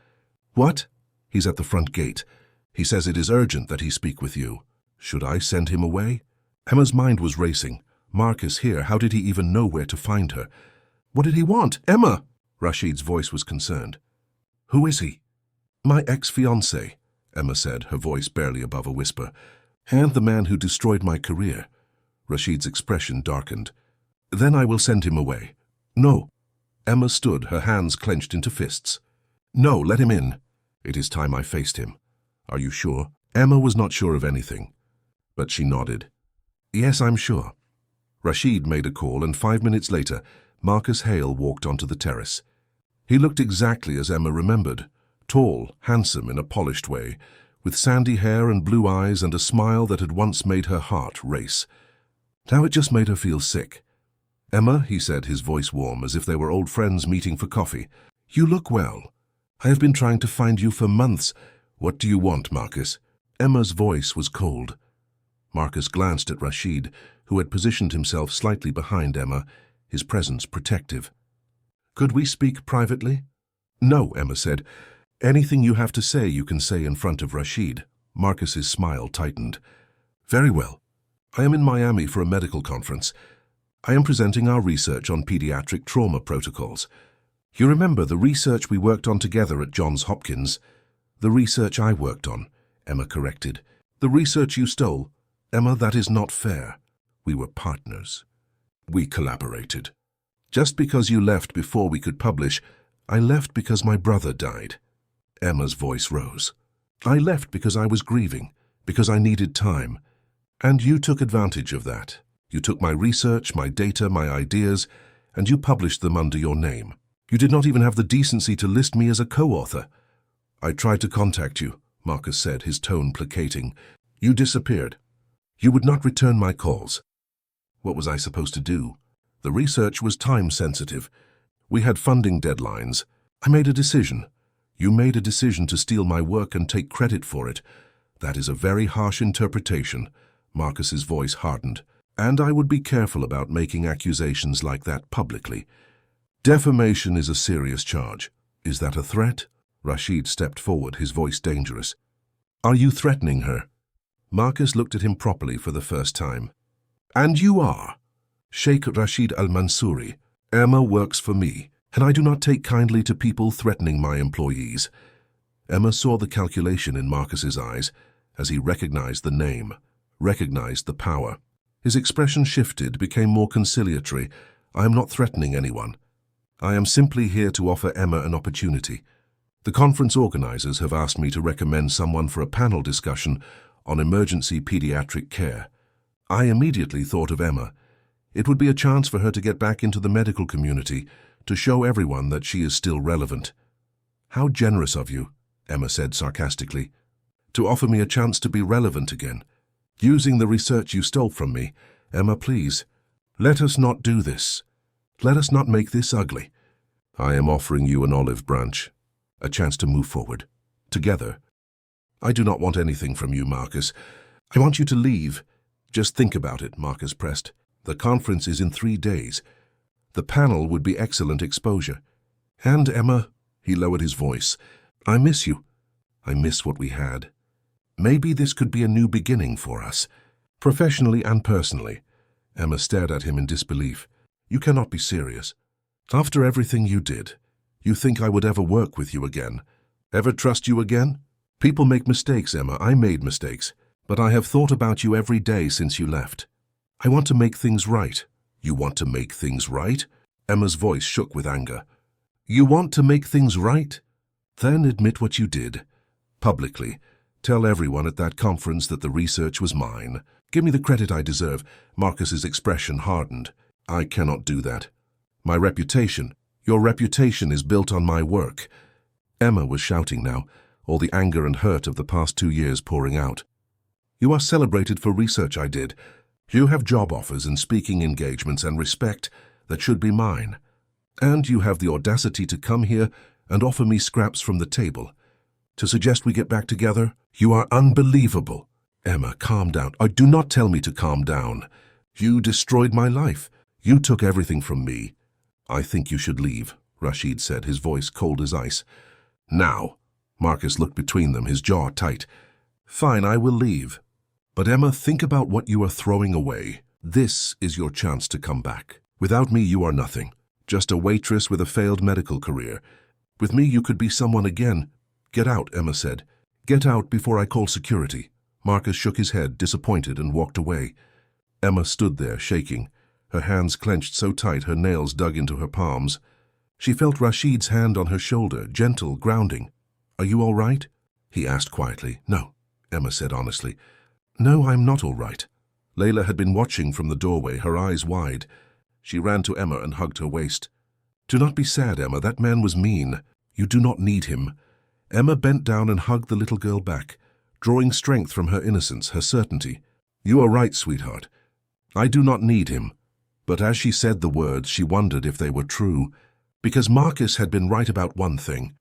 "What?" "He's at the front gate. He says it is urgent that he speak with you. Should I send him away?" Emma's mind was racing. Marcus here, how did he even know where to find her? "What did he want? Emma!" Rashid's voice was concerned. "Who is he?" "My ex-fiancé," Emma said, her voice barely above a whisper. "And the man who destroyed my career." Rashid's expression darkened. "Then I will send him away." "No." Emma stood, her hands clenched into fists. "No, let him in." "It is time I faced him." "Are you sure?" Emma was not sure of anything, but she nodded. "Yes, I'm sure." Rashid made a call, and 5 minutes later, Marcus Hale walked onto the terrace. He looked exactly as Emma remembered, tall, handsome in a polished way, with sandy hair and blue eyes and a smile that had once made her heart race. Now it just made her feel sick. "Emma," he said, his voice warm, as if they were old friends meeting for coffee. "You look well. I have been trying to find you for months. What do you want, Marcus?" Emma's voice was cold. Marcus glanced at Rashid, who had positioned himself slightly behind Emma, his presence protective. "Could we speak privately?" "No," Emma said. "Anything you have to say, you can say in front of Rashid." Marcus's smile tightened. "Very well. I am in Miami for a medical conference. I am presenting our research on pediatric trauma protocols. You remember the research we worked on together at Johns Hopkins?" "The research I worked on," Emma corrected. "The research you stole." "Emma, that is not fair. We were partners. We collaborated. Just because you left before we could publish, I left because my brother died." Emma's voice rose. "I left because I was grieving, because I needed time. And you took advantage of that. You took my research, my data, my ideas, and you published them under your name. You did not even have the decency to list me as a co-author." "I tried to contact you," Marcus said, his tone placating. "You disappeared. You would not return my calls." What was I supposed to do? The research was time-sensitive. We had funding deadlines. I made a decision. You made a decision to steal my work and take credit for it. That is a very harsh interpretation. Marcus's voice hardened. "And I would be careful about making accusations like that publicly. Defamation is a serious charge. Is that a threat?" Rashid stepped forward, his voice dangerous. "Are you threatening her?" Marcus looked at him properly for the first time. "And you are?" "Sheikh Rashid Al-Mansouri. Emma works for me, and I do not take kindly to people threatening my employees." Emma saw the calculation in Marcus's eyes as he recognized the name, recognized the power. His expression shifted, became more conciliatory. "I am not threatening anyone. I am simply here to offer Emma an opportunity. The conference organizers have asked me to recommend someone for a panel discussion on emergency pediatric care. I immediately thought of Emma. It would be a chance for her to get back into the medical community, to show everyone that she is still relevant. "How generous of you," Emma said sarcastically, "to offer me a chance to be relevant again. Using the research you stole from me. Emma, please, let us not do this. Let us not make this ugly. I am offering you an olive branch, a chance to move forward, together. I do not want anything from you, Marcus. I want you to leave." "Just think about it," Marcus pressed. "The conference is in 3 days. The panel would be excellent exposure. And, Emma," he lowered his voice, "I miss you. I miss what we had. Maybe this could be a new beginning for us, professionally and personally." Emma stared at him in disbelief. "You cannot be serious. After everything you did, you think I would ever work with you again? Ever trust you again? People make mistakes, Emma. I made mistakes. But I have thought about you every day since you left. I want to make things right." "You want to make things right?" Emma's voice shook with anger. "You want to make things right? Then admit what you did. Publicly. Tell everyone at that conference that the research was mine. Give me the credit I deserve." Marcus's expression hardened. "I cannot do that. My reputation, your reputation is built on my work." Emma was shouting now, all the anger and hurt of the past 2 years pouring out. "You are celebrated for research I did. You have job offers and speaking engagements and respect that should be mine. And you have the audacity to come here and offer me scraps from the table. To suggest we get back together? You are unbelievable." "Emma, calm down. Do not tell me to calm down. You destroyed my life. You took everything from me." "I think you should leave," Rashid said, his voice cold as ice. "Now." Marcus looked between them, his jaw tight. "Fine, I will leave. But Emma, think about what you are throwing away. This is your chance to come back. Without me, you are nothing. Just a waitress with a failed medical career. With me, you could be someone again." "Get out," Emma said. "Get out before I call security." Marcus shook his head, disappointed, and walked away. Emma stood there, shaking, her hands clenched so tight her nails dug into her palms. She felt Rashid's hand on her shoulder, gentle, grounding. "Are you all right?" he asked quietly. "No," Emma said honestly. "No, I'm not all right." Layla had been watching from the doorway, her eyes wide. She ran to Emma and hugged her waist. "Do not be sad, Emma. That man was mean. You do not need him." Emma bent down and hugged the little girl back, drawing strength from her innocence, her certainty. "You are right, sweetheart. I do not need him." But as she said the words, she wondered if they were true, because Marcus had been right about one thing.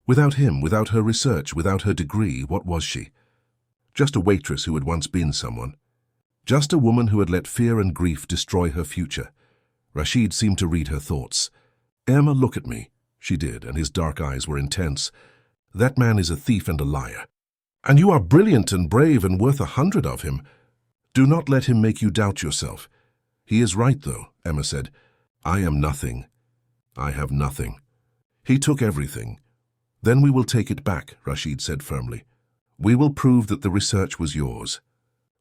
Without him, without her research, without her degree, what was she? Just a waitress who had once been someone. Just a woman who had let fear and grief destroy her future. Rashid seemed to read her thoughts. "Emma, look at me." She did, and his dark eyes were intense. "That man is a thief and a liar. And you are brilliant and brave and worth 100 of him. Do not let him make you doubt yourself." "He is right, though," Emma said. "I am nothing. I have nothing. He took everything. Then we will take it back," Rashid said firmly. "We will prove that the research was yours.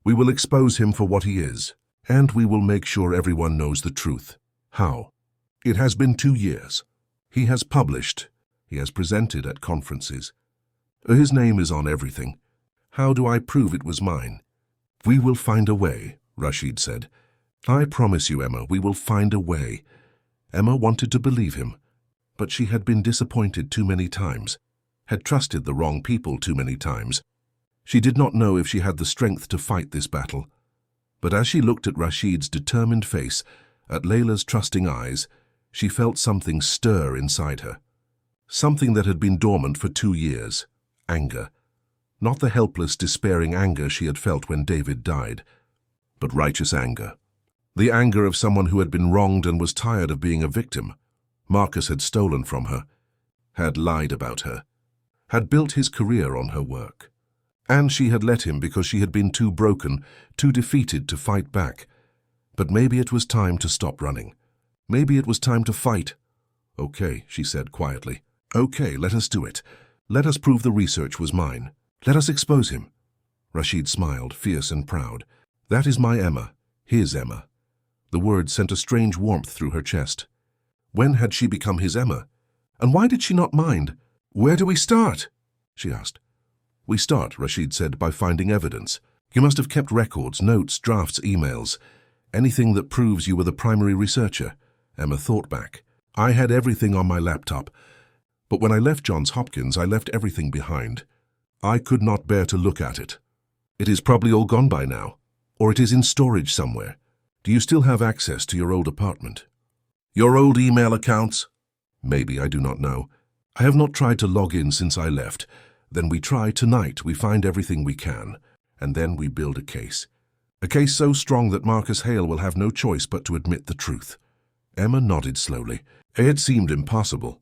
We will expose him for what he is, and we will make sure everyone knows the truth." "How?" "It has been 2 years. He has published. He has presented at conferences. His name is on everything. How do I prove it was mine?" "We will find a way," Rashid said. "I promise you, Emma, we will find a way." Emma wanted to believe him, but she had been disappointed too many times, had trusted the wrong people too many times. She did not know if she had the strength to fight this battle. But as she looked at Rashid's determined face, at Layla's trusting eyes, she felt something stir inside her. Something that had been dormant for 2 years. Anger. Not the helpless, despairing anger she had felt when David died, but righteous anger. The anger of someone who had been wronged and was tired of being a victim. Marcus had stolen from her, had lied about her, had built his career on her work. And she had let him because she had been too broken, too defeated to fight back. But maybe it was time to stop running. Maybe it was time to fight. "Okay," she said quietly. "Okay, let us do it. Let us prove the research was mine. Let us expose him." Rashid smiled, fierce and proud. "That is my Emma, his Emma." The word sent a strange warmth through her chest. When had she become his Emma? And why did she not mind? "Where do we start?" she asked. We start, Rashid said, by finding evidence. You must have kept records, notes, drafts, emails. Anything that proves you were the primary researcher. Emma thought back. I had everything on my laptop. But when I left Johns Hopkins, I left everything behind. I could not bear to look at it. It is probably all gone by now. Or it is in storage somewhere. Do you still have access to your old apartment? Your old email accounts? Maybe, I do not know. I have not tried to log in since I left. Then we try tonight. We find everything we can. And then we build a case. A case so strong that Marcus Hale will have no choice but to admit the truth. Emma nodded slowly. It seemed impossible.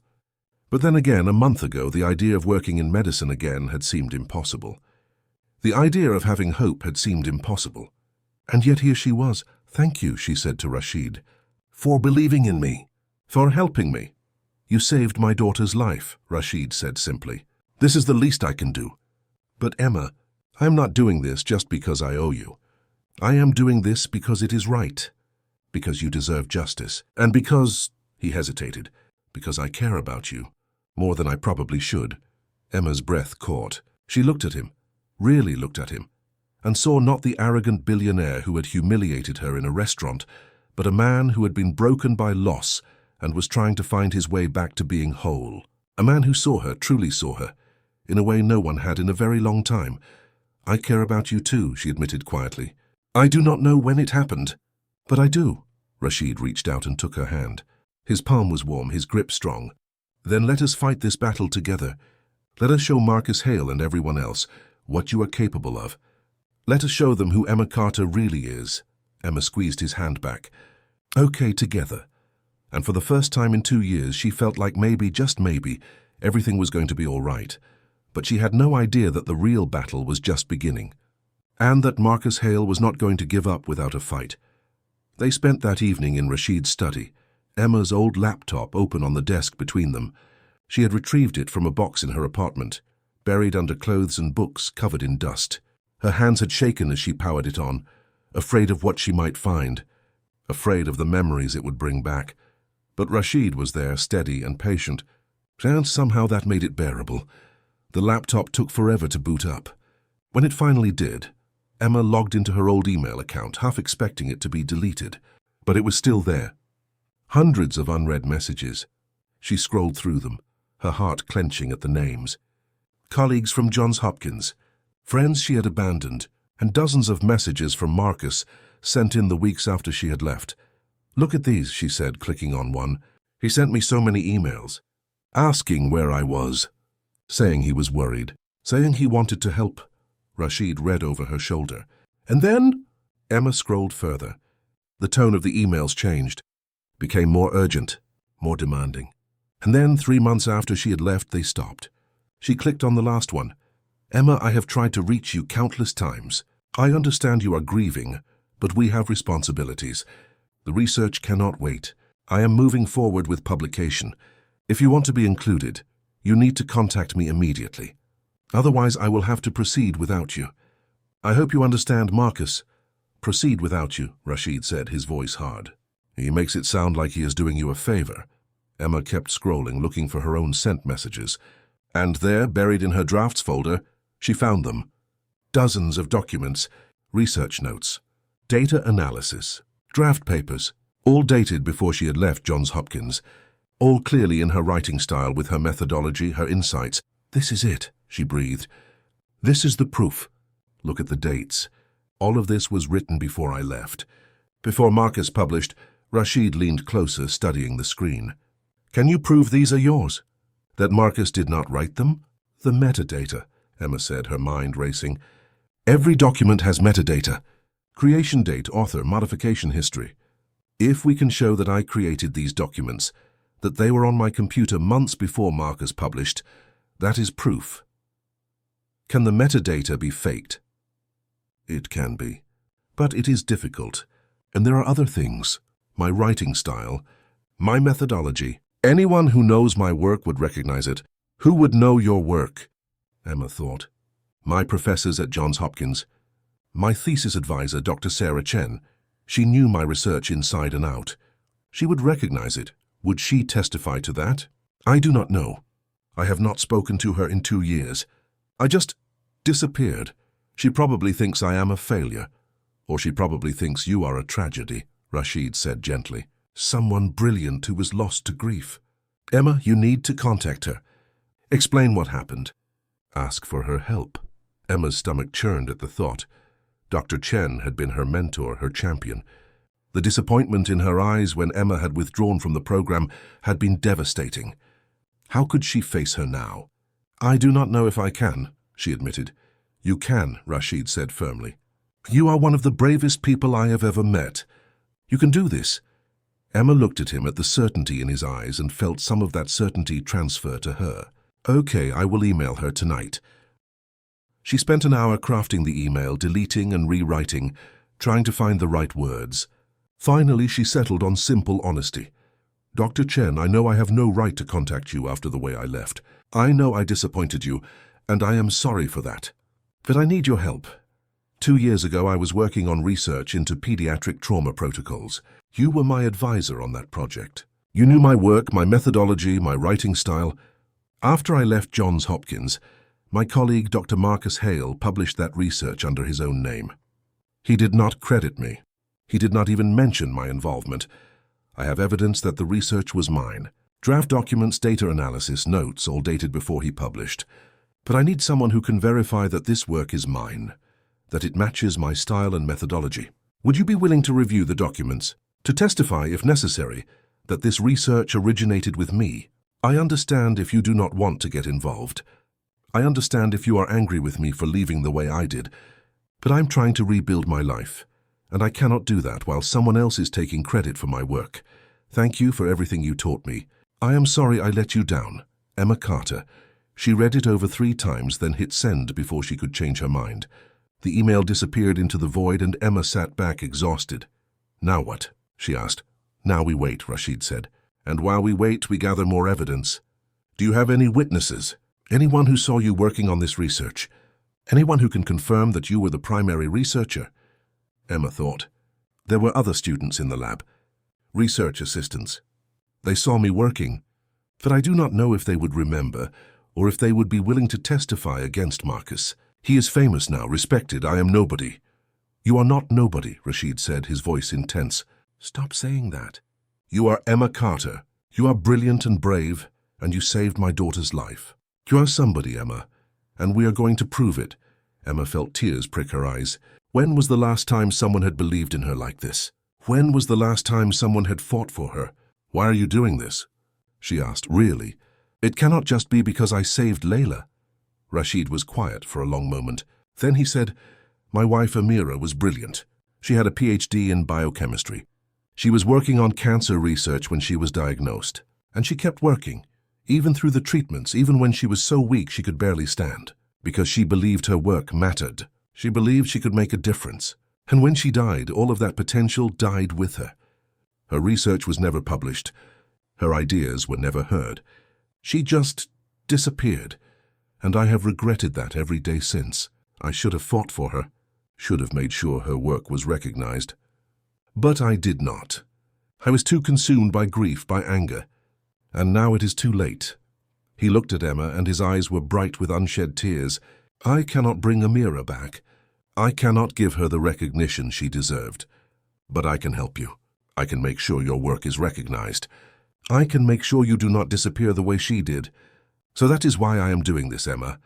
But then again, a month ago, the idea of working in medicine again had seemed impossible. The idea of having hope had seemed impossible. And yet here she was. Thank you, she said to Rashid, for believing in me, for helping me. You saved my daughter's life, Rashid said simply. This is the least I can do. But Emma, I am not doing this just because I owe you. I am doing this because it is right, because you deserve justice, and because, he hesitated, because I care about you, more than I probably should. Emma's breath caught. She looked at him, really looked at him, and saw not the arrogant billionaire who had humiliated her in a restaurant, but a man who had been broken by loss and was trying to find his way back to being whole. A man who saw her, truly saw her, in a way no one had in a very long time. I care about you too, she admitted quietly. I do not know when it happened, but I do. Rashid reached out and took her hand. His palm was warm, his grip strong. Then let us fight this battle together. Let us show Marcus Hale and everyone else what you are capable of. Let us show them who Emma Carter really is. Emma squeezed his hand back. Okay, together. And for the first time in 2 years, she felt like maybe, just maybe, everything was going to be all right. But she had no idea that the real battle was just beginning, and that Marcus Hale was not going to give up without a fight. They spent that evening in Rashid's study, Emma's old laptop open on the desk between them. She had retrieved it from a box in her apartment, buried under clothes and books covered in dust. Her hands had shaken as she powered it on, afraid of what she might find, afraid of the memories it would bring back. But Rashid was there, steady and patient, and somehow that made it bearable. The laptop took forever to boot up. When it finally did, Emma logged into her old email account, half expecting it to be deleted. But it was still there. Hundreds of unread messages. She scrolled through them, her heart clenching at the names. Colleagues from Johns Hopkins, friends she had abandoned, and dozens of messages from Marcus sent in the weeks after she had left. Look at these, she said, clicking on one. He sent me so many emails, asking where I was, saying he was worried, saying he wanted to help. Rashid read over her shoulder. And then Emma scrolled further. The tone of the emails changed, became more urgent, more demanding. And then 3 months after she had left, they stopped. She clicked on the last one. Emma, I have tried to reach you countless times. I understand you are grieving, but we have responsibilities. The research cannot wait. I am moving forward with publication. If you want to be included, you need to contact me immediately. Otherwise, I will have to proceed without you. I hope you understand, Marcus. Proceed without you, Rashid said, his voice hard. He makes it sound like he is doing you a favor. Emma kept scrolling, looking for her own sent messages. And there, buried in her drafts folder, she found them. Dozens of documents, research notes, data analysis, draft papers, all dated before she had left Johns Hopkins, all clearly in her writing style with her methodology, her insights. This is it, she breathed. This is the proof. Look at the dates. All of this was written before I left. Before Marcus published, Rashid leaned closer, studying the screen. Can you prove these are yours? That Marcus did not write them? The metadata, Emma said, her mind racing. Every document has metadata. Creation date, author, modification history. If we can show that I created these documents, that they were on my computer months before Marcus published, that is proof. Can the metadata be faked? It can be. But it is difficult. And there are other things. My writing style, my methodology. Anyone who knows my work would recognize it. Who would know your work? Emma thought. My professors at Johns Hopkins. My thesis advisor, Dr. Sarah Chen. She knew my research inside and out. She would recognize it. Would she testify to that? I do not know. I have not spoken to her in 2 years. Disappeared. She probably thinks I am a failure. Or she probably thinks you are a tragedy, Rashid said gently. Someone brilliant who was lost to grief. Emma, you need to contact her. Explain what happened. Ask for her help. Emma's stomach churned at the thought. Dr. Chen had been her mentor, her champion. The disappointment in her eyes when Emma had withdrawn from the program had been devastating. How could she face her now? I do not know if I can, she admitted. You can, Rashid said firmly. You are one of the bravest people I have ever met. You can do this. Emma looked at him at the certainty in his eyes and felt some of that certainty transfer to her. Okay, I will email her tonight. She spent an hour crafting the email, deleting and rewriting, trying to find the right words. Finally, she settled on simple honesty. Dr. Chen, I know I have no right to contact you after the way I left. I know I disappointed you, and I am sorry for that. But I need your help. 2 years ago, I was working on research into pediatric trauma protocols. You were my advisor on that project. You knew my work, my methodology, my writing style. After I left Johns Hopkins, my colleague Dr. Marcus Hale published that research under his own name. He did not credit me. He did not even mention my involvement. I have evidence that the research was mine. Draft documents, data analysis, notes, all dated before he published. But I need someone who can verify that this work is mine, that it matches my style and methodology. Would you be willing to review the documents, to testify, if necessary, that this research originated with me? I understand if you do not want to get involved. I understand if you are angry with me for leaving the way I did, but I'm trying to rebuild my life, and I cannot do that while someone else is taking credit for my work. Thank you for everything you taught me. I am sorry I let you down. Emma Carter. She read it over 3 times, then hit send before she could change her mind. The email disappeared into the void and Emma sat back exhausted. Now what? She asked. Now we wait, Rashid said. And while we wait, we gather more evidence. Do you have any witnesses? Anyone who saw you working on this research? Anyone who can confirm that you were the primary researcher? Emma thought. There were other students in the lab. Research assistants. They saw me working, but I do not know if they would remember or if they would be willing to testify against Marcus. He is famous now, respected. I am nobody. You are not nobody, Rashid said, his voice intense. Stop saying that. You are Emma Carter. You are brilliant and brave, and you saved my daughter's life. You are somebody, Emma, and we are going to prove it. Emma felt tears prick her eyes. When was the last time someone had believed in her like this? When was the last time someone had fought for her? Why are you doing this? She asked. Really? It cannot just be because I saved Layla. Rashid was quiet for a long moment. Then he said, My wife Amira was brilliant. She had a PhD in biochemistry. She was working on cancer research when she was diagnosed. And she kept working, even through the treatments, even when she was so weak she could barely stand, because she believed her work mattered. She believed she could make a difference. And when she died, all of that potential died with her. Her research was never published. Her ideas were never heard. She just disappeared. And I have regretted that every day since. I should have fought for her, should have made sure her work was recognized. But I did not. I was too consumed by grief, by anger. And now it is too late. He looked at Emma, and his eyes were bright with unshed tears. I cannot bring Amira back. I cannot give her the recognition she deserved. But I can help you. I can make sure your work is recognized. I can make sure you do not disappear the way she did. So that is why I am doing this, Emma.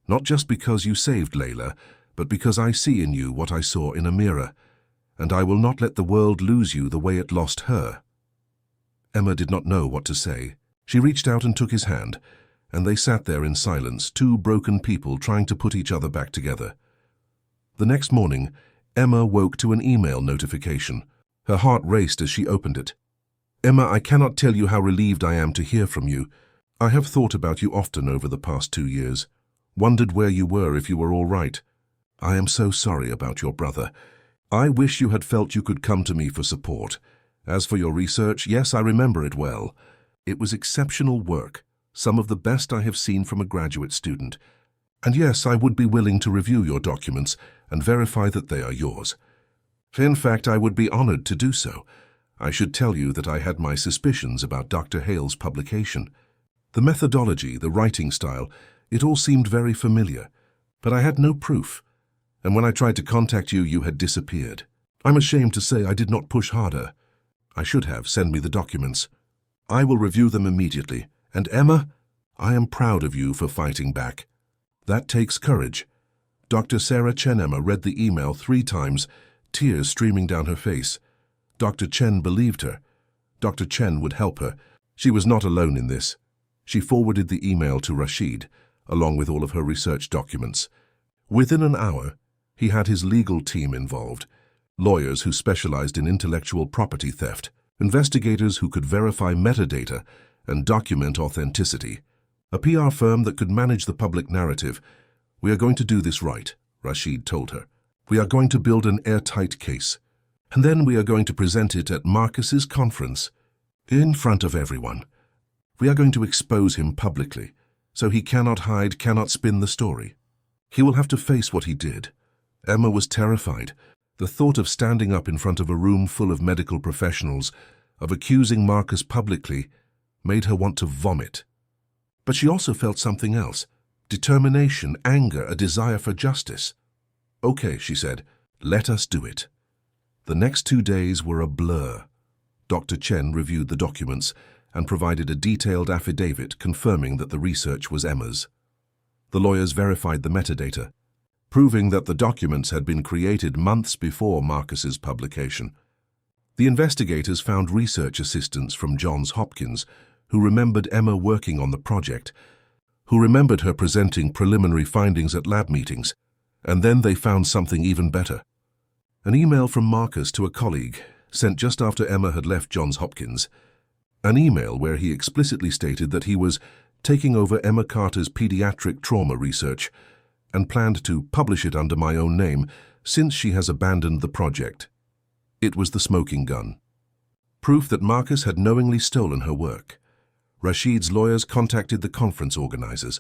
Not just because you saved Layla, but because I see in you what I saw in Amira, and I will not let the world lose you the way it lost her. Emma did not know what to say. She reached out and took his hand, and they sat there in silence, 2 broken people trying to put each other back together. The next morning, Emma woke to an email notification. Her heart raced as she opened it. Emma, I cannot tell you how relieved I am to hear from you. I have thought about you often over the past 2 years, wondered where you were, if you were all right. I am so sorry about your brother. I wish you had felt you could come to me for support. As for your research, yes, I remember it well. It was exceptional work, some of the best I have seen from a graduate student. And yes, I would be willing to review your documents and verify that they are yours. In fact, I would be honored to do so. I should tell you that I had my suspicions about Dr. Hale's publication. The methodology, the writing style, it all seemed very familiar. But I had no proof, and when I tried to contact you, you had disappeared. I'm ashamed to say I did not push harder. I should have. Send me the documents. I will review them immediately. And Emma, I am proud of you for fighting back. That takes courage. Dr. Sarah Chen Emma read the email 3 times, tears streaming down her face. Dr. Chen believed her. Dr. Chen would help her. She was not alone in this. She forwarded the email to Rashid, along with all of her research documents. Within an hour, he had his legal team involved, lawyers who specialized in intellectual property theft, investigators who could verify metadata and document authenticity, a PR firm that could manage the public narrative. We are going to do this right, Rashid told her. We are going to build an airtight case, and then we are going to present it at Marcus's conference, in front of everyone. We are going to expose him publicly, so he cannot hide, cannot spin the story. He will have to face what he did. Emma was terrified. The thought of standing up in front of a room full of medical professionals, of accusing Marcus publicly, made her want to vomit. But she also felt something else: determination, anger, a desire for justice. Okay, she said, let us do it. The next 2 days were a blur. Dr. Chen reviewed the documents and provided a detailed affidavit confirming that the research was Emma's. The lawyers verified the metadata, proving that the documents had been created months before Marcus's publication. The investigators found research assistants from Johns Hopkins who remembered Emma working on the project, who remembered her presenting preliminary findings at lab meetings, and then they found something even better. An email from Marcus to a colleague, sent just after Emma had left Johns Hopkins. An email where he explicitly stated that he was taking over Emma Carter's pediatric trauma research and planned to publish it under my own name since she has abandoned the project. It was the smoking gun. Proof that Marcus had knowingly stolen her work. Rashid's lawyers contacted the conference organizers.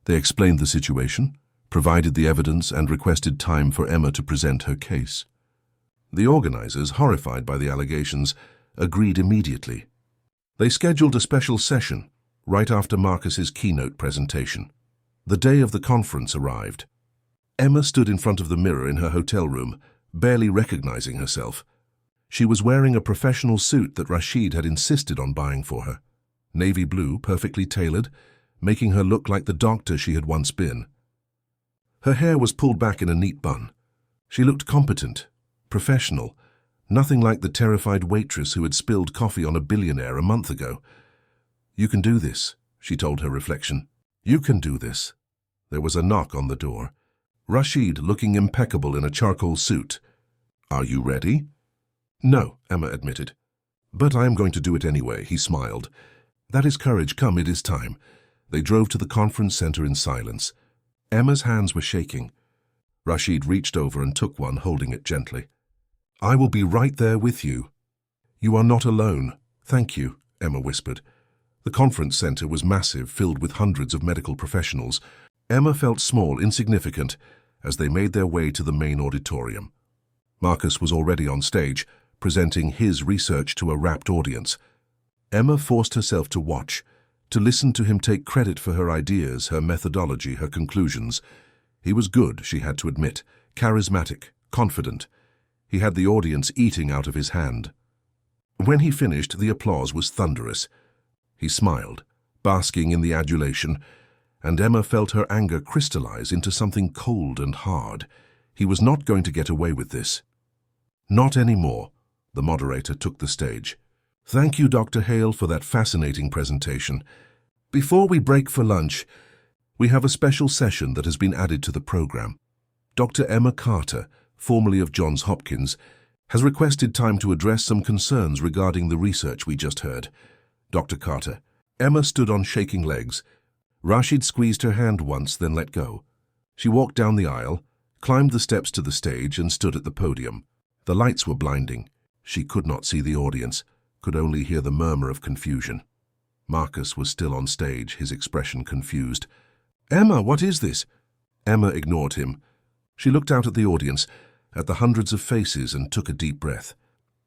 They explained the situation, provided the evidence, and requested time for Emma to present her case. The organizers, horrified by the allegations, agreed immediately. They scheduled a special session right after Marcus's keynote presentation. The day of the conference arrived. Emma stood in front of the mirror in her hotel room, barely recognizing herself. She was wearing a professional suit that Rashid had insisted on buying for her. Navy blue, perfectly tailored, making her look like the doctor she had once been. Her hair was pulled back in a neat bun. She looked competent, professional, nothing like the terrified waitress who had spilled coffee on a billionaire a month ago. You can do this, she told her reflection. You can do this. There was a knock on the door. Rashid, looking impeccable in a charcoal suit. Are you ready? No, Emma admitted. But I am going to do it anyway, he smiled. That is courage. Come, it is time. They drove to the conference center in silence. Emma's hands were shaking. Rashid reached over and took one, holding it gently. I will be right there with you. You are not alone. Thank you, Emma whispered. The conference center was massive, filled with hundreds of medical professionals. Emma felt small, insignificant, as they made their way to the main auditorium. Marcus was already on stage, presenting his research to a rapt audience. Emma forced herself to watch, to listen to him take credit for her ideas, her methodology, her conclusions. He was good, she had to admit, charismatic, confident. He had the audience eating out of his hand. When he finished, the applause was thunderous. He smiled, basking in the adulation, and Emma felt her anger crystallize into something cold and hard. He was not going to get away with this. Not anymore. The moderator took the stage. Thank you, Dr. Hale, for that fascinating presentation. Before we break for lunch, we have a special session that has been added to the program. Dr. Emma Carter, formerly of Johns Hopkins, has requested time to address some concerns regarding the research we just heard. Dr. Carter. Emma stood on shaking legs. Rashid squeezed her hand once, then let go. She walked down the aisle, climbed the steps to the stage, and stood at the podium. The lights were blinding. She could not see the audience, could only hear the murmur of confusion. Marcus was still on stage, his expression confused. Emma, what is this? Emma ignored him. She looked out at the audience, at the hundreds of faces, and took a deep breath.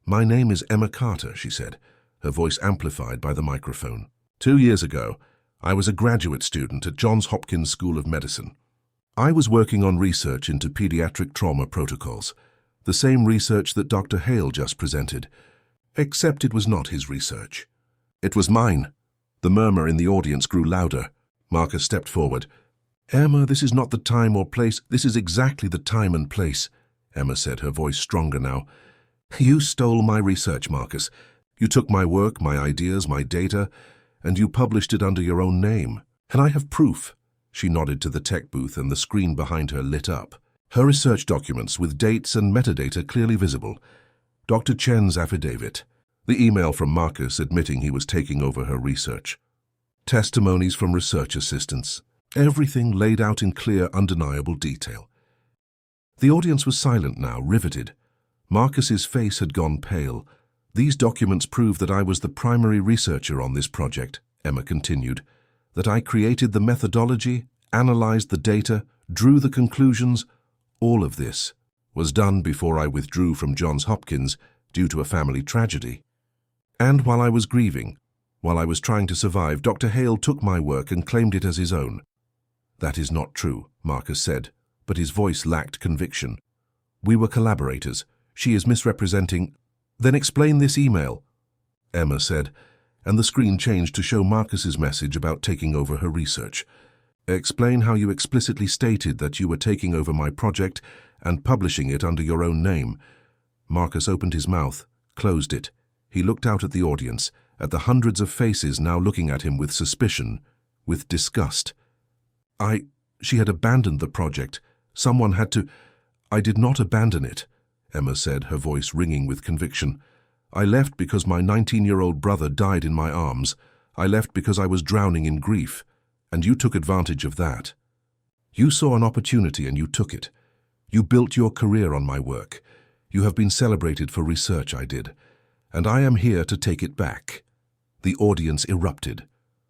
My name is Emma Carter, she said, her voice amplified by the microphone. 2 years ago, I was a graduate student at Johns Hopkins School of Medicine. I was working on research into pediatric trauma protocols, the same research that Dr. Hale just presented, except it was not his research. It was mine. The murmur in the audience grew louder. Marcus stepped forward. Emma, this is not the time or place. This is exactly the time and place, Emma said, her voice stronger now. You stole my research, Marcus. You took my work, my ideas, my data, and you published it under your own name. And I have proof. She nodded to the tech booth, and the screen behind her lit up. Her research documents with dates and metadata clearly visible. Dr. Chen's affidavit. The email from Marcus admitting he was taking over her research. Testimonies from research assistants. Everything laid out in clear, undeniable detail. The audience was silent now, riveted. Marcus's face had gone pale. These documents prove that I was the primary researcher on this project, Emma continued. That I created the methodology, analyzed the data, drew the conclusions. All of this was done before I withdrew from Johns Hopkins due to a family tragedy. And while I was grieving, while I was trying to survive, Dr. Hale took my work and claimed it as his own. That is not true, Marcus said, but his voice lacked conviction. We were collaborators. She is misrepresenting. Then explain this email, Emma said, and the screen changed to show Marcus's message about taking over her research. Explain how you explicitly stated that you were taking over my project and publishing it under your own name. Marcus opened his mouth, closed it. He looked out at the audience, at the hundreds of faces now looking at him with suspicion, with disgust. She had abandoned the project. Someone had to. I did not abandon it, Emma said, her voice ringing with conviction. I left because my 19-year-old brother died in my arms. I left because I was drowning in grief, and you took advantage of that. You saw an opportunity and you took it. You built your career on my work. You have been celebrated for research I did, and I am here to take it back. The audience erupted.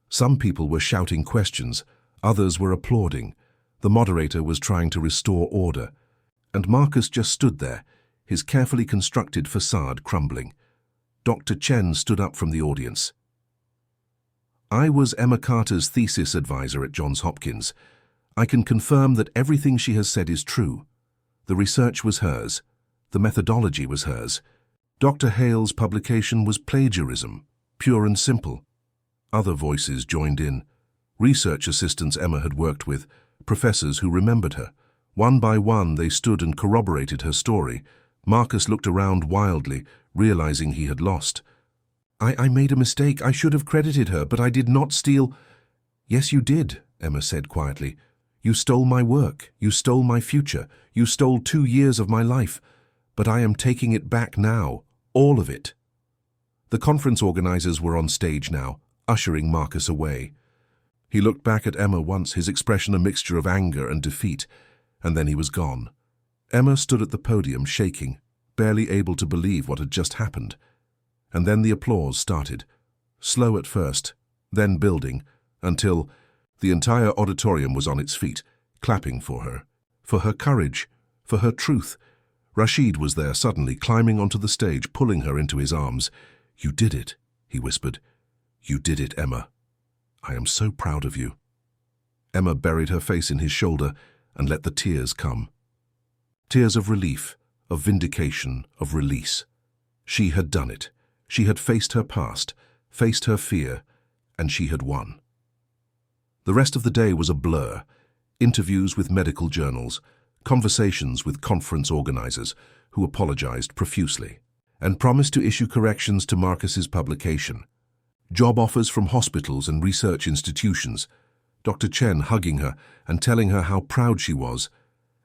Some people were shouting questions, others were applauding. The moderator was trying to restore order, and Marcus just stood there, his carefully constructed facade crumbling. Dr. Chen stood up from the audience. I was Emma Carter's thesis advisor at Johns Hopkins. I can confirm that everything she has said is true. The research was hers. The methodology was hers. Dr. Hale's publication was plagiarism, pure and simple. Other voices joined in. Research assistants Emma had worked with, professors who remembered her. One by one they stood and corroborated her story. Marcus looked around wildly, realizing he had lost. I made a mistake. I should have credited her, but I did not steal. Yes, you did, Emma said quietly. You stole my work. You stole my future. You stole 2 years of my life. But I am taking it back now. All of it. The conference organizers were on stage now, ushering Marcus away. He looked back at Emma once, his expression a mixture of anger and defeat, and then he was gone. Emma stood at the podium, shaking, barely able to believe what had just happened. And then the applause started, slow at first, then building, until the entire auditorium was on its feet, clapping for her courage, for her truth. Rashid was there suddenly, climbing onto the stage, pulling her into his arms. You did it, he whispered. You did it, Emma. I am so proud of you. Emma buried her face in his shoulder and let the tears come. Tears of relief, of vindication, of release. She had done it. She had faced her past, faced her fear, and she had won. The rest of the day was a blur. Interviews with medical journals, conversations with conference organizers who apologized profusely and promised to issue corrections to Marcus's publication. Job offers from hospitals and research institutions, Dr. Chen hugging her and telling her how proud she was.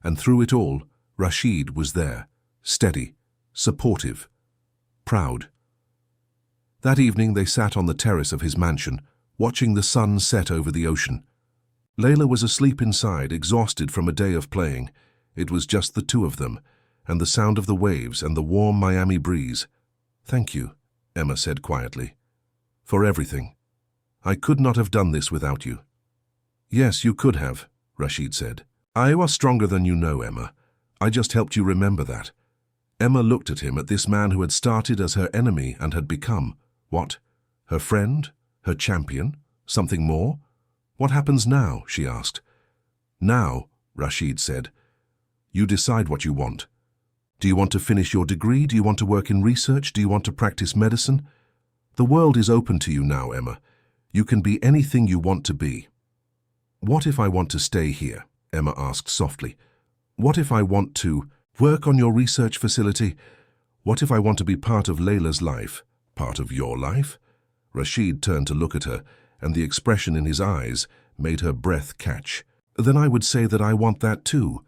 And through it all, Rashid was there, steady, supportive, proud. That evening they sat on the terrace of his mansion, watching the sun set over the ocean. Layla was asleep inside, exhausted from a day of playing. It was just the two of them, and the sound of the waves and the warm Miami breeze. Thank you, Emma said quietly. For everything. I could not have done this without you. Yes, you could have, Rashid said. I was stronger than you know, Emma. I just helped you remember that. Emma looked at him, at this man who had started as her enemy and had become, what? Her friend? Her champion? Something more? What happens now? She asked. Now, Rashid said. You decide what you want. Do you want to finish your degree? Do you want to work in research? Do you want to practice medicine? The world is open to you now, Emma. You can be anything you want to be. What if I want to stay here? Emma asked softly. What if I want to work on your research facility? What if I want to be part of Layla's life? Part of your life? Rashid turned to look at her, and the expression in his eyes made her breath catch. Then I would say that I want that too,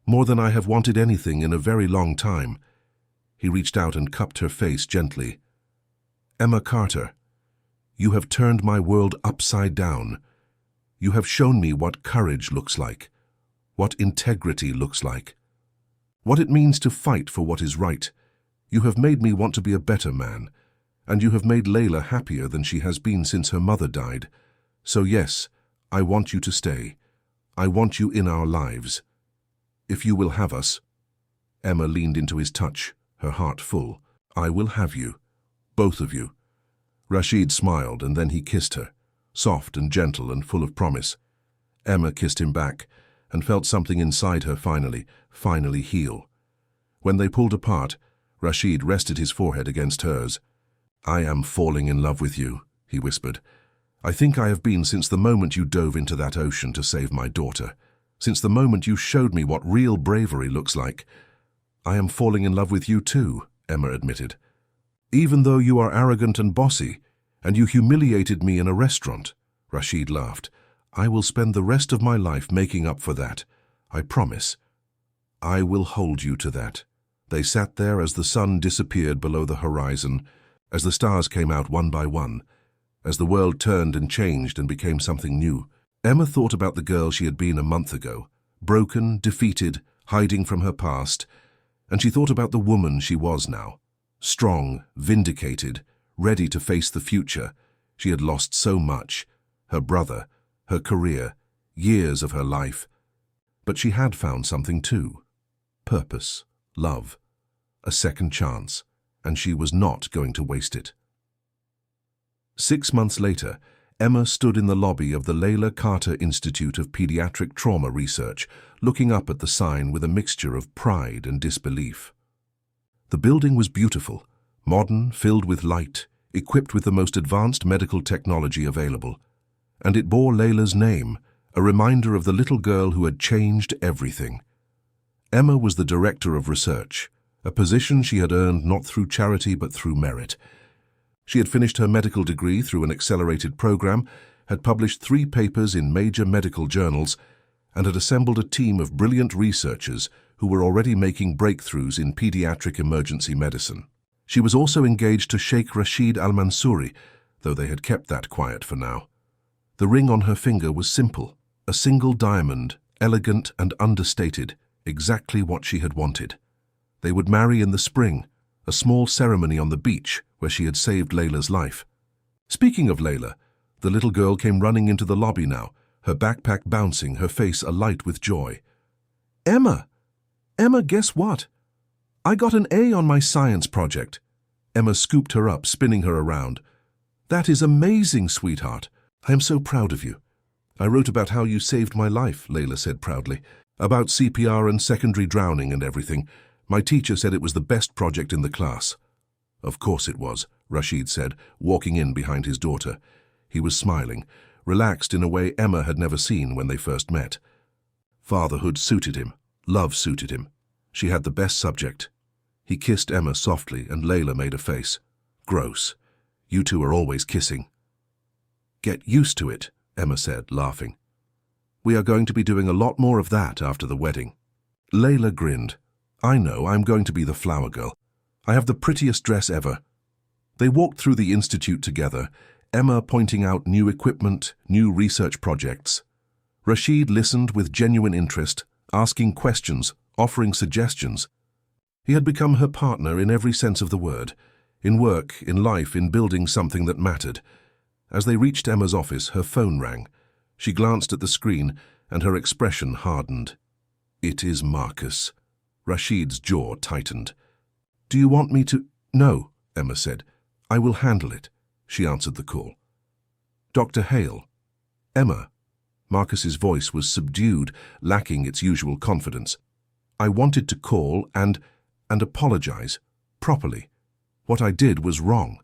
more than I have wanted anything in a very long time. He reached out and cupped her face gently. Emma Carter, you have turned my world upside down. You have shown me what courage looks like, what integrity looks like, what it means to fight for what is right. You have made me want to be a better man, and you have made Layla happier than she has been since her mother died. So yes, I want you to stay. I want you in our lives. If you will have us. Emma leaned into his touch, her heart full. I will have you. Both of you. Rashid smiled, and then he kissed her, soft and gentle and full of promise. Emma kissed him back, and felt something inside her finally heal. When they pulled apart, Rashid rested his forehead against hers. I am falling in love with you, he whispered. I think I have been since the moment you dove into that ocean to save my daughter, since the moment you showed me what real bravery looks like. I am falling in love with you too, Emma admitted. Even though you are arrogant and bossy, and you humiliated me in a restaurant, Rashid laughed. I will spend the rest of my life making up for that. I promise. I will hold you to that. They sat there as the sun disappeared below the horizon, as the stars came out one by one, as the world turned and changed and became something new. Emma thought about the girl she had been a month ago, broken, defeated, hiding from her past, and she thought about the woman she was now, strong, vindicated, ready to face the future. She had lost so much, her brother, her career, years of her life. But she had found something too. Purpose, love, a second chance, and she was not going to waste it. 6 months later, Emma stood in the lobby of the Layla Carter Institute of Pediatric Trauma Research, looking up at the sign with a mixture of pride and disbelief. The building was beautiful, modern, filled with light, equipped with the most advanced medical technology available. And it bore Layla's name, a reminder of the little girl who had changed everything. Emma was the director of research, a position she had earned not through charity but through merit. She had finished her medical degree through an accelerated program, had published 3 papers in major medical journals, and had assembled a team of brilliant researchers who were already making breakthroughs in pediatric emergency medicine. She was also engaged to Sheikh Rashid Al-Mansouri, though they had kept that quiet for now. The ring on her finger was simple, a single diamond, elegant and understated, exactly what she had wanted. They would marry in the spring, a small ceremony on the beach where she had saved Layla's life. Speaking of Layla, the little girl came running into the lobby now, her backpack bouncing, her face alight with joy. Emma! Emma, guess what? I got an A on my science project. Emma scooped her up, spinning her around. That is amazing, sweetheart. I am so proud of you. I wrote about how you saved my life, Layla said proudly. About CPR and secondary drowning and everything. My teacher said it was the best project in the class. Of course it was, Rashid said, walking in behind his daughter. He was smiling, relaxed in a way Emma had never seen when they first met. Fatherhood suited him. Love suited him. She had the best subject. He kissed Emma softly, and Layla made a face. Gross. You two are always kissing. Get used to it, Emma said, laughing. We are going to be doing a lot more of that after the wedding. Layla grinned. I know, I'm going to be the flower girl. I have the prettiest dress ever. They walked through the institute together, Emma pointing out new equipment, new research projects. Rashid listened with genuine interest, asking questions, offering suggestions. He had become her partner in every sense of the word, in work, in life, in building something that mattered. As they reached Emma's office, her phone rang. She glanced at the screen, and her expression hardened. It is Marcus. Rashid's jaw tightened. Do you want me to? No, Emma said. I will handle it. She answered the call. Dr. Hale. Emma. Marcus's voice was subdued, lacking its usual confidence. "I wanted to call and apologize, properly. What I did was wrong.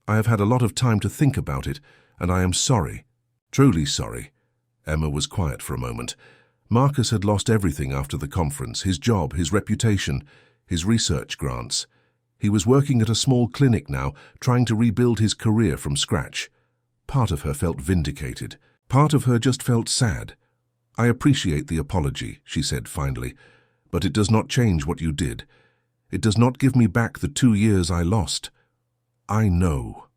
I have had a lot of time to think about it, and I am sorry. Truly sorry." Emma was quiet for a moment. Marcus had lost everything after the conference: his job, his reputation, his research grants. He was working at a small clinic now, trying to rebuild his career from scratch. Part of her felt vindicated. Part of her just felt sad. "I appreciate the apology," she said finally, "but it does not change what you did. It does not give me back the 2 years I lost. I know.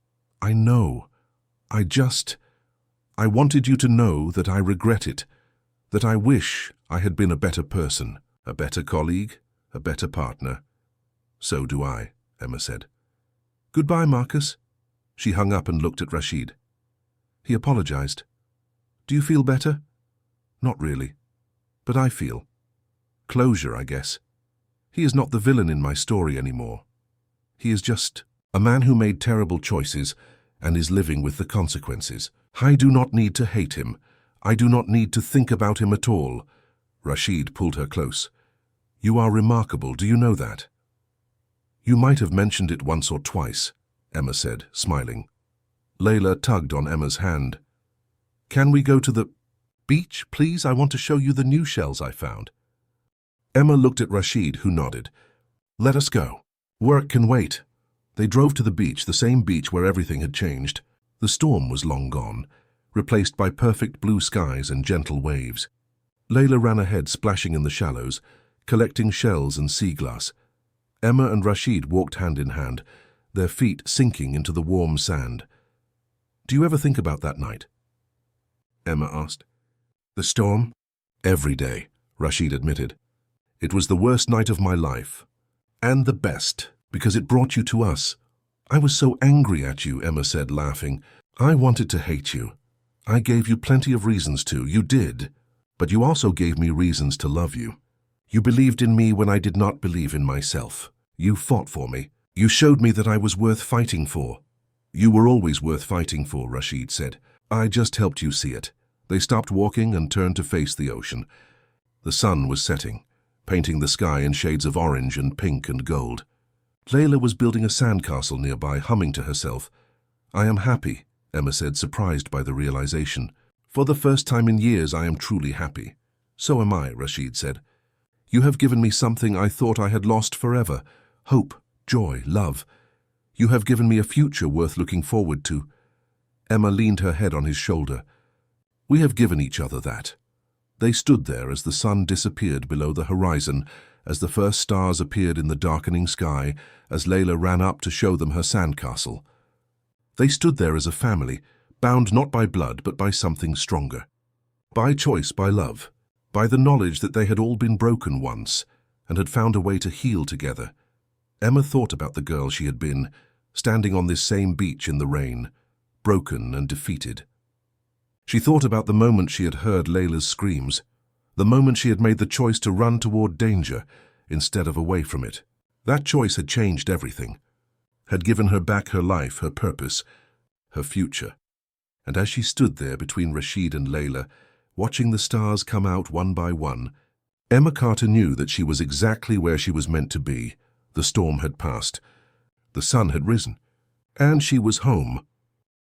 I wanted you to know that I regret it, that I wish I had been a better person, a better colleague, a better partner." "So do I," Emma said. "Goodbye, Marcus." She hung up and looked at Rashid. He apologized. "Do you feel better?" "Not really. But I feel. Closure, I guess. He is not the villain in my story anymore. He is just a man who made terrible choices and is living with the consequences. I do not need to hate him. I do not need to think about him at all." Rashid pulled her close. "You are remarkable, do you know that?" "You might have mentioned it once or twice," Emma said, smiling. Layla tugged on Emma's hand. "Can we go to the beach, please? I want to show you the new shells I found." Emma looked at Rashid, who nodded. "Let us go. Work can wait." They drove to the beach, the same beach where everything had changed. The storm was long gone, replaced by perfect blue skies and gentle waves. Layla ran ahead, splashing in the shallows, collecting shells and sea glass. Emma and Rashid walked hand in hand, their feet sinking into the warm sand. "Do you ever think about that night?" Emma asked. "The storm?" "Every day," Rashid admitted. "It was the worst night of my life. And the best, because it brought you to us." "I was so angry at you," Emma said, laughing. "I wanted to hate you. I gave you plenty of reasons to. You did. But you also gave me reasons to love you. You believed in me when I did not believe in myself. You fought for me. You showed me that I was worth fighting for." "You were always worth fighting for," Rashid said. "I just helped you see it." They stopped walking and turned to face the ocean. The sun was setting, painting the sky in shades of orange and pink and gold. Layla was building a sandcastle nearby, humming to herself. "I am happy," Emma said, surprised by the realization. "For the first time in years, I am truly happy." "So am I," Rashid said. "You have given me something I thought I had lost forever. Hope, joy, love. You have given me a future worth looking forward to." Emma leaned her head on his shoulder. "We have given each other that." They stood there as the sun disappeared below the horizon, as the first stars appeared in the darkening sky, as Layla ran up to show them her sandcastle. They stood there as a family, bound not by blood but by something stronger. By choice, by love, by the knowledge that they had all been broken once and had found a way to heal together. Emma thought about the girl she had been, standing on this same beach in the rain, broken and defeated. She thought about the moment she had heard Layla's screams, the moment she had made the choice to run toward danger instead of away from it. That choice had changed everything, had given her back her life, her purpose, her future. And as she stood there between Rashid and Layla, watching the stars come out one by one, Emma Carter knew that she was exactly where she was meant to be. The storm had passed. The sun had risen. And she was home.